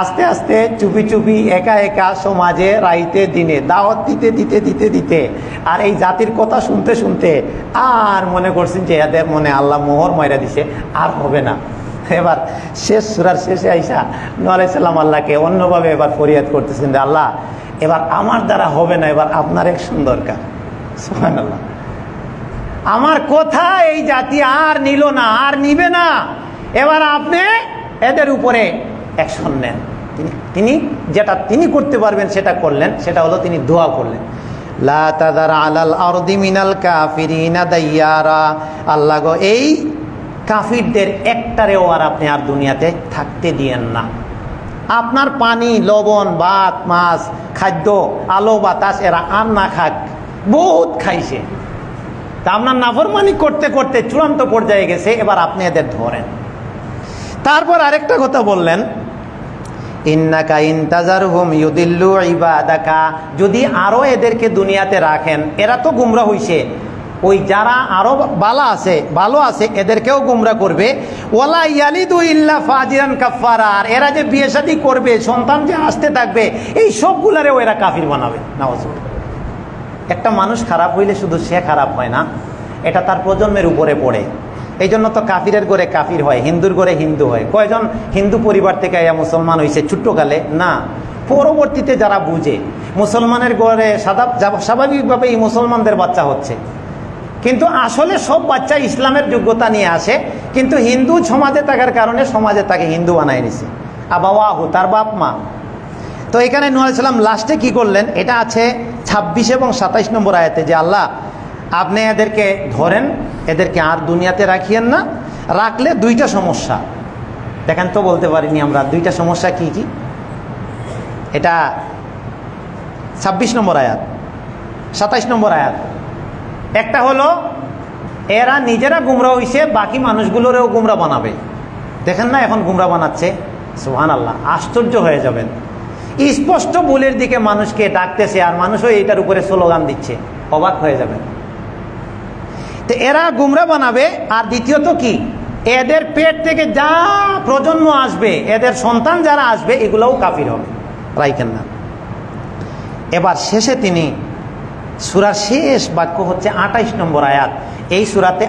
আস্তে আস্তে চুপি চুপি একা একা সমাজে রাইতে দিনে দাওয়াত দিতে দিতে দিতে দিতে, আর এই জাতির কথা শুনতে শুনতে আর মনে করছেন যে এদের মনে আল্লাহ মোহর ময়রা দিছে, আর হবে না। এবার শেষ সূরার শেষে আইসা নূহ আলাইহিস সালাম আল্লাহকে অন্যভাবে এবার ফরিয়াদ করতেছেন যে আল্লাহ এবার আমার দ্বারা হবে না, এবার আপনার অ্যাকশন দরকার। সুবহানাল্লাহ। আমার কথা এই জাতি আর নিল না, আর নিবে না, এবার আপনি এদের উপরে অ্যাকশন নেন। তিনি যেটা তিনি করতে পারবেন সেটা করলেন, সেটা হলো তিনি দোয়া করলেন, লা তাযার আলাল আরদি মিনাল কাফিরিনা দাইয়ারা। আল্লাহ গো, এই কাফিরদের একটারেও আর আপনি আর দুনিয়াতে থাকতে দিয়েন না। আপনার পানি, লবণ, ভাত, মাছ, খাদ্য, আলো বাতাস এরা আর না খাক, বহুত খাইছে, তা আপনার নাফরমানি করতে করতে চূড়ান্ত পর্যায়ে গেছে, এবার আপনি এদের ধরেন। তারপর আরেকটা কথা বললেন, ইন্নাকা ইনতাজারহুম ইউদিল্লু ইবাদাকা, যদি আরো এদেরকে দুনিয়াতে রাখেন, এরা তো গুমরা হইছে, ওই যারা আরো ভালো আছে এদেরকেও গুমরা করবে। ওয়ালা ইয়ালিদু ইল্লা ফাজিরান কাফারা, আর এরা যে বিয়ে শাদী করবে, সন্তান যে আসতে থাকবে, এই সবগুলারেও এরা কাফির বানাবে। নাউজুবিল্লাহ। একটা মানুষ খারাপ হইলে শুধু সে খারাপ হয় না, এটা তার প্রজন্মের উপরে পড়ে। এই জন্য তো কাফিরের ঘরে কাফির হয়, হিন্দুর ঘরে হিন্দু হয়। কয়জন হিন্দু পরিবার থেকে মুসলমান হয়েছে ছোট্টকালে? না, পরবর্তীতে যারা বুঝে মুসলমানের ঘরে স্বাভাবিকভাবে এই মুসলমানদের বাচ্চা হচ্ছে, কিন্তু আসলে সব বাচ্চা ইসলামের যোগ্যতা নিয়ে আসে, কিন্তু হিন্দু সমাজে থাকার কারণে সমাজে তাকে হিন্দু বানায় নিছে, আবাওয়াহু, তার বাপ মা। তো এখানে নূহ আলাইহিস সালাম লাস্টে কি করলেন, এটা আছে 26 এবং 27 নম্বর আয়াতে, যে আল্লাহ আপনি এদেরকে ধরেন, এদেরকে আর দুনিয়াতে রাখিয়েন না। রাখলে 2টা সমস্যা দেখেন তো, বলতে পারিনি আমরা 2টা সমস্যা কি কি। এটা 26 নম্বর আয়াত, 27 নম্বর আয়াত। একটা হলো এরা নিজেরা গুমরা হইছে, বাকি মানুষগুলোরেও গুমরা বানাবে। দেখেন না এখন গুমরা বানাচ্ছে, সুবহানাল্লাহ, আশ্চর্য হয়ে যাবেন। স্পষ্ট ভুলের দিকে মানুষকে ডাকতেছে আর মানুষও এইটার উপরে স্লোগান দিচ্ছে, অবাক হয়ে যাবেন। তো এরা গুমরা বানাবে। আর দ্বিতীয়ত কি, এদের পেট থেকে যা প্রজন্ম আসবে, এদের সন্তান যারা আসবে, এগুলোও কাফির হবে। রাইখেন না। এবার শেষে তিনি সূরার শেষ বাক্য হচ্ছে 28 নম্বর আয়াত। এই সূরাতে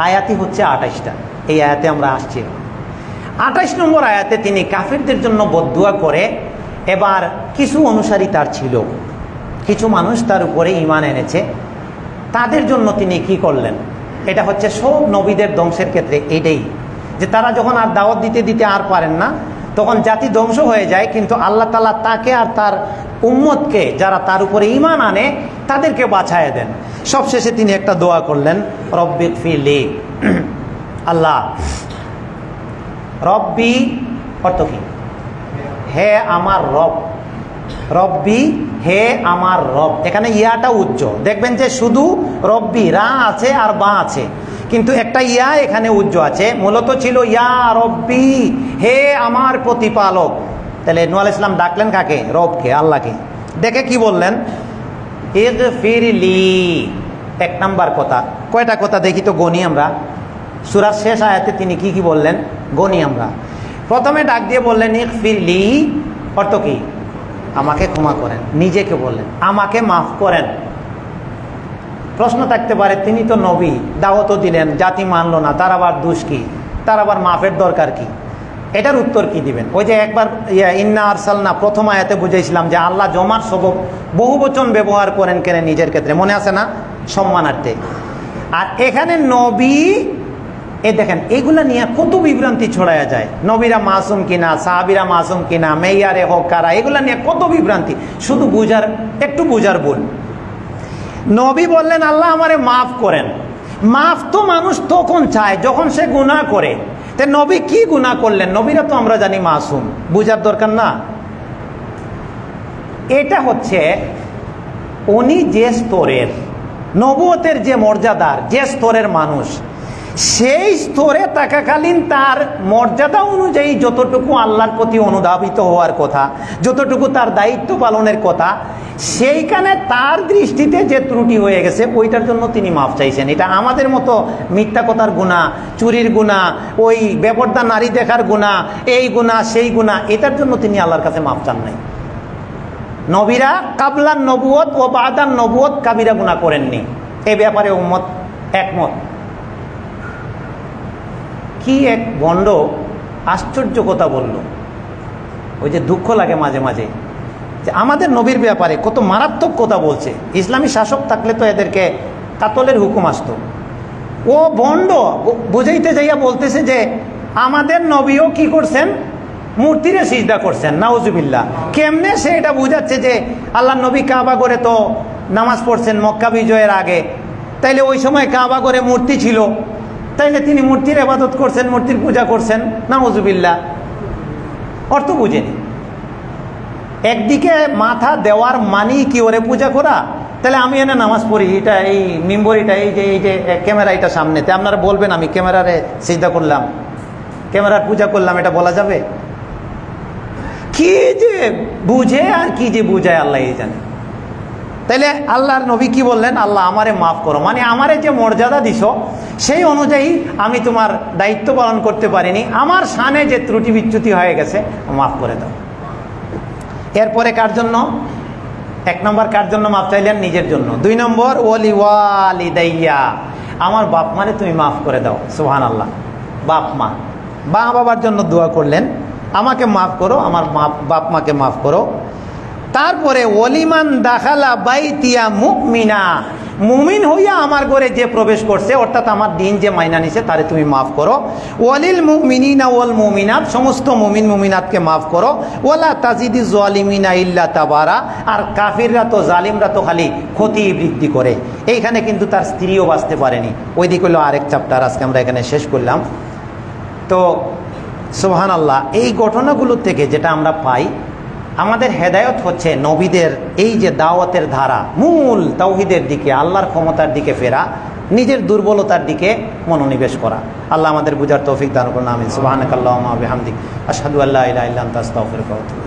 আয়াতই হচ্ছে 28টা। এই আয়াতে আমরা আসছি। 28 নম্বর আয়াতে তিনি কাফিরদের জন্য বদদুয়া করে। এবার কিছু অনুসারী তার ছিল, কিছু মানুষ তার উপরে ঈমান এনেছে, তাদের জন্য তিনি কি করলেন, এটা হচ্ছে সব নবীদের ধ্বংসের ক্ষেত্রে এটাই, যে তারা যখন আর দাওয়াত দিতে দিতে আর পারেন না, তখন জাতি ধ্বংস হয়ে যায়, কিন্তু আল্লাহ তাআলা তাকে আর তার উম্মতকে, যারা তার উপরে ঈমান আনে, তাদেরকে বাঁচায় দেন। সবশেষে তিনি একটা দোয়া করলেন, রব্বিগফিরলি, আল্লাহ, রব্বি অর্থ কি, হে আমার রব, রব্বি হে আমার রব। এখানে ইয়াটা উচ্চ, দেখবেন যে শুধু রব্বি রা আছে আর বা আছে, কিন্তু একটা ইয়া এখানে উজ্জ আছে। মূলত ছিল ইয়া রব্বি, হে আমার প্রতিপালক। তাহলে নূহ আলাইহিস সালাম ডাকলেন কাকে? রবকে, আল্লাহকে। দেখে কি বললেন? ইগফিরলি, এক নাম্বার কথা। কয়টা কথা দেখি তো, গনি আমরা। সূরার শেষ আয়াতে তিনি কি কি বললেন, গনি আমরা। প্রথমে ডাক দিয়ে বললেন ইগফিরলি, অর্থ কি? আমাকে ক্ষমা করেন। নিজেকে বললেন আমাকে মাফ করেন। প্রশ্ন থাকতে পারে, তিনি তো নবী, দাওয়াতও দিলেন, জাতি মানলো না, তার আবার দোষ কি, তার আবার মাফের দরকার কি? এটার উত্তর কি দিবেন? ওই যে একবার ইন্না আরসালনা প্রথম আয়াতে বুঝাইছিলাম যে আল্লাহ জমার সবব বহু বচন ব্যবহার করেন কেন নিজের ক্ষেত্রে, মনে আছে না, সম্মানার্থে। আর এখানে নবী, এ দেখেন এগুলা নিয়ে কত বিভ্রান্তি ছড়ায়া যায়। নবীরা মাসুম কিনা, সাহাবীরা মাসুম কিনা, মেয়ারে হোক কারা, এগুলা নিয়ে কত বিভ্রান্তি, শুধু বুঝার, একটু বুঝার ভুল। নবী বললেন আল্লাহ আমারে মাফ করেন। মাফ তো মানুষ তখন চায় যখন সে গুনাহ করে। তে নবী কি গুনাহ করলেন? নবীরা তো আমরা জানি মাসুম, বুঝার দরকার না। এটা হচ্ছে উনি যে স্তরের, নবুয়তের যে মর্যাদার, যে স্তরের মানুষ, সেই স্তরে থাকাকালীন তার মর্যাদা অনুযায়ী যতটুকু আল্লাহর প্রতি অনুধাবিত হওয়ার কথা, যতটুকু তার দায়িত্ব পালনের কথা, সেইখানে তার দৃষ্টিতে যে ত্রুটি হয়ে গেছে ওইটার জন্য তিনি মাফ চাইছেন। এটা আমাদের মতো মিথ্যা কথার গুনাহ, চুরির গুনাহ, ওই বেপরদা নারী দেখার গুনাহ, এই গুনাহ সেই গুনাহ, এটার জন্য তিনি আল্লাহর কাছে মাফ চান নাই। নবীরা কাবলান নবুয়ত ও বাদান নবুয়ত কাবিরা গুনাহ করেননি, এই ব্যাপারে উম্মত একমত। কি এক ভণ্ড আশ্চর্য কথা বলল, ওই যে দুঃখ লাগে মাঝে মাঝে যে আমাদের নবীর ব্যাপারে কত মারাত্মক কথা বলছে। ইসলামী শাসক থাকলে তো এদেরকে কাতলের হুকুম আসতো। ও ভণ্ড বুঝাইতে যাইয়া বলতেছে যে আমাদের নবীও কি করছেন, মূর্তিরে সিজদা করছেন, নাউজুবিল্লাহ। কেমনে সে এটা বুঝাচ্ছে যে আল্লাহ নবী কাবা করে তো নামাজ পড়ছেন মক্কা বিজয়ের আগে, তাইলে ওই সময় কাবা করে মূর্তি ছিল, তাইলে তিনি মূর্তির ইবাদত করছেন, মূর্তির পূজা করছেন, নাউজুবিল্লাহ। অর্থ বুঝেনি। একদিকে মাথা দেওয়ার মানি কি ওরে পূজা করা, তাহলে আমি এনে নামাজ পড়ি, এটা এই মিম্বরিটা, এই যে ক্যামেরা এটা সামনেতে, আপনারা বলবেন আমি ক্যামেরারে সিজদা করলাম, ক্যামেরার পূজা করলাম, এটা বলা যাবে? কি যে বুঝে আর কি যে বুঝায় আল্লাহ এই জানে। তাইলে আল্লাহর নবী কি বললেন? আল্লাহ আমারে মাফ করো, মানে আমারে যে মর্যাদা দিছ সেই অনুযায়ী আমি তোমার দায়িত্ব পালন করতে পারিনি, আমার শানে যে ত্রুটি বিচ্যুতি হয়ে গেছে মাফ করে দাও। এরপরে কার জন্য? এক নম্বর কার জন্য মাফ চাইলেন? নিজের জন্য। দুই নম্বর ওয়ালি ওয়ালিদাইয়া, আমার বাপ মারে তুমি মাফ করে দাও। সুবহানাল্লাহ। বাপ মা, মা বাবার জন্য দোয়া করলেন, আমাকে মাফ করো, আমার বাপ মাকে মাফ করো। তারপরে ওলিমান দাখালা বাইতিয়া মুমিনা, মুমিন হইয়া আমার ঘরে যে প্রবেশ করছে, অর্থাৎ আমার দিন যে মাইনা নিছে তারে তুমি মাফ করো। ওয়ালিল মুমিনিনা ওয়াল মুমিনাত, সমস্ত মুমিন মুমিনাতকে মাফ করো। ওয়ালা তাজিদি যালিমিনা ইল্লা তাবারা, আর কাফিররা তো, জালিমরা তো খালি ক্ষতি বৃদ্ধি করে। এইখানে কিন্তু তার স্ত্রীও বাঁচতে পারেনি। ওই দিক হলো আরেক চ্যাপ্টার, আজকে আমরা এখানে শেষ করলাম। তো সুবহানাল্লাহ, এই ঘটনাগুলো থেকে যেটা আমরা পাই আমাদের হেদায়ত হচ্ছে নবীদের এই যে দাওয়াতের ধারা, মূল তাওহীদের দিকে, আল্লাহর ক্ষমতার দিকে ফেরা, নিজের দুর্বলতার দিকে মনোনিবেশ করা। আল্লাহ আমাদের বুঝার তৌফিক দান করুন, আমিন। সুবহানাকাল্লাহুম্মা ওয়া বিহামদিক, আশহাদু আল্লা ইলাহা ইল্লা আনতা, আস্তাগফিরুকা ওয়া আতুবু ইলাইক।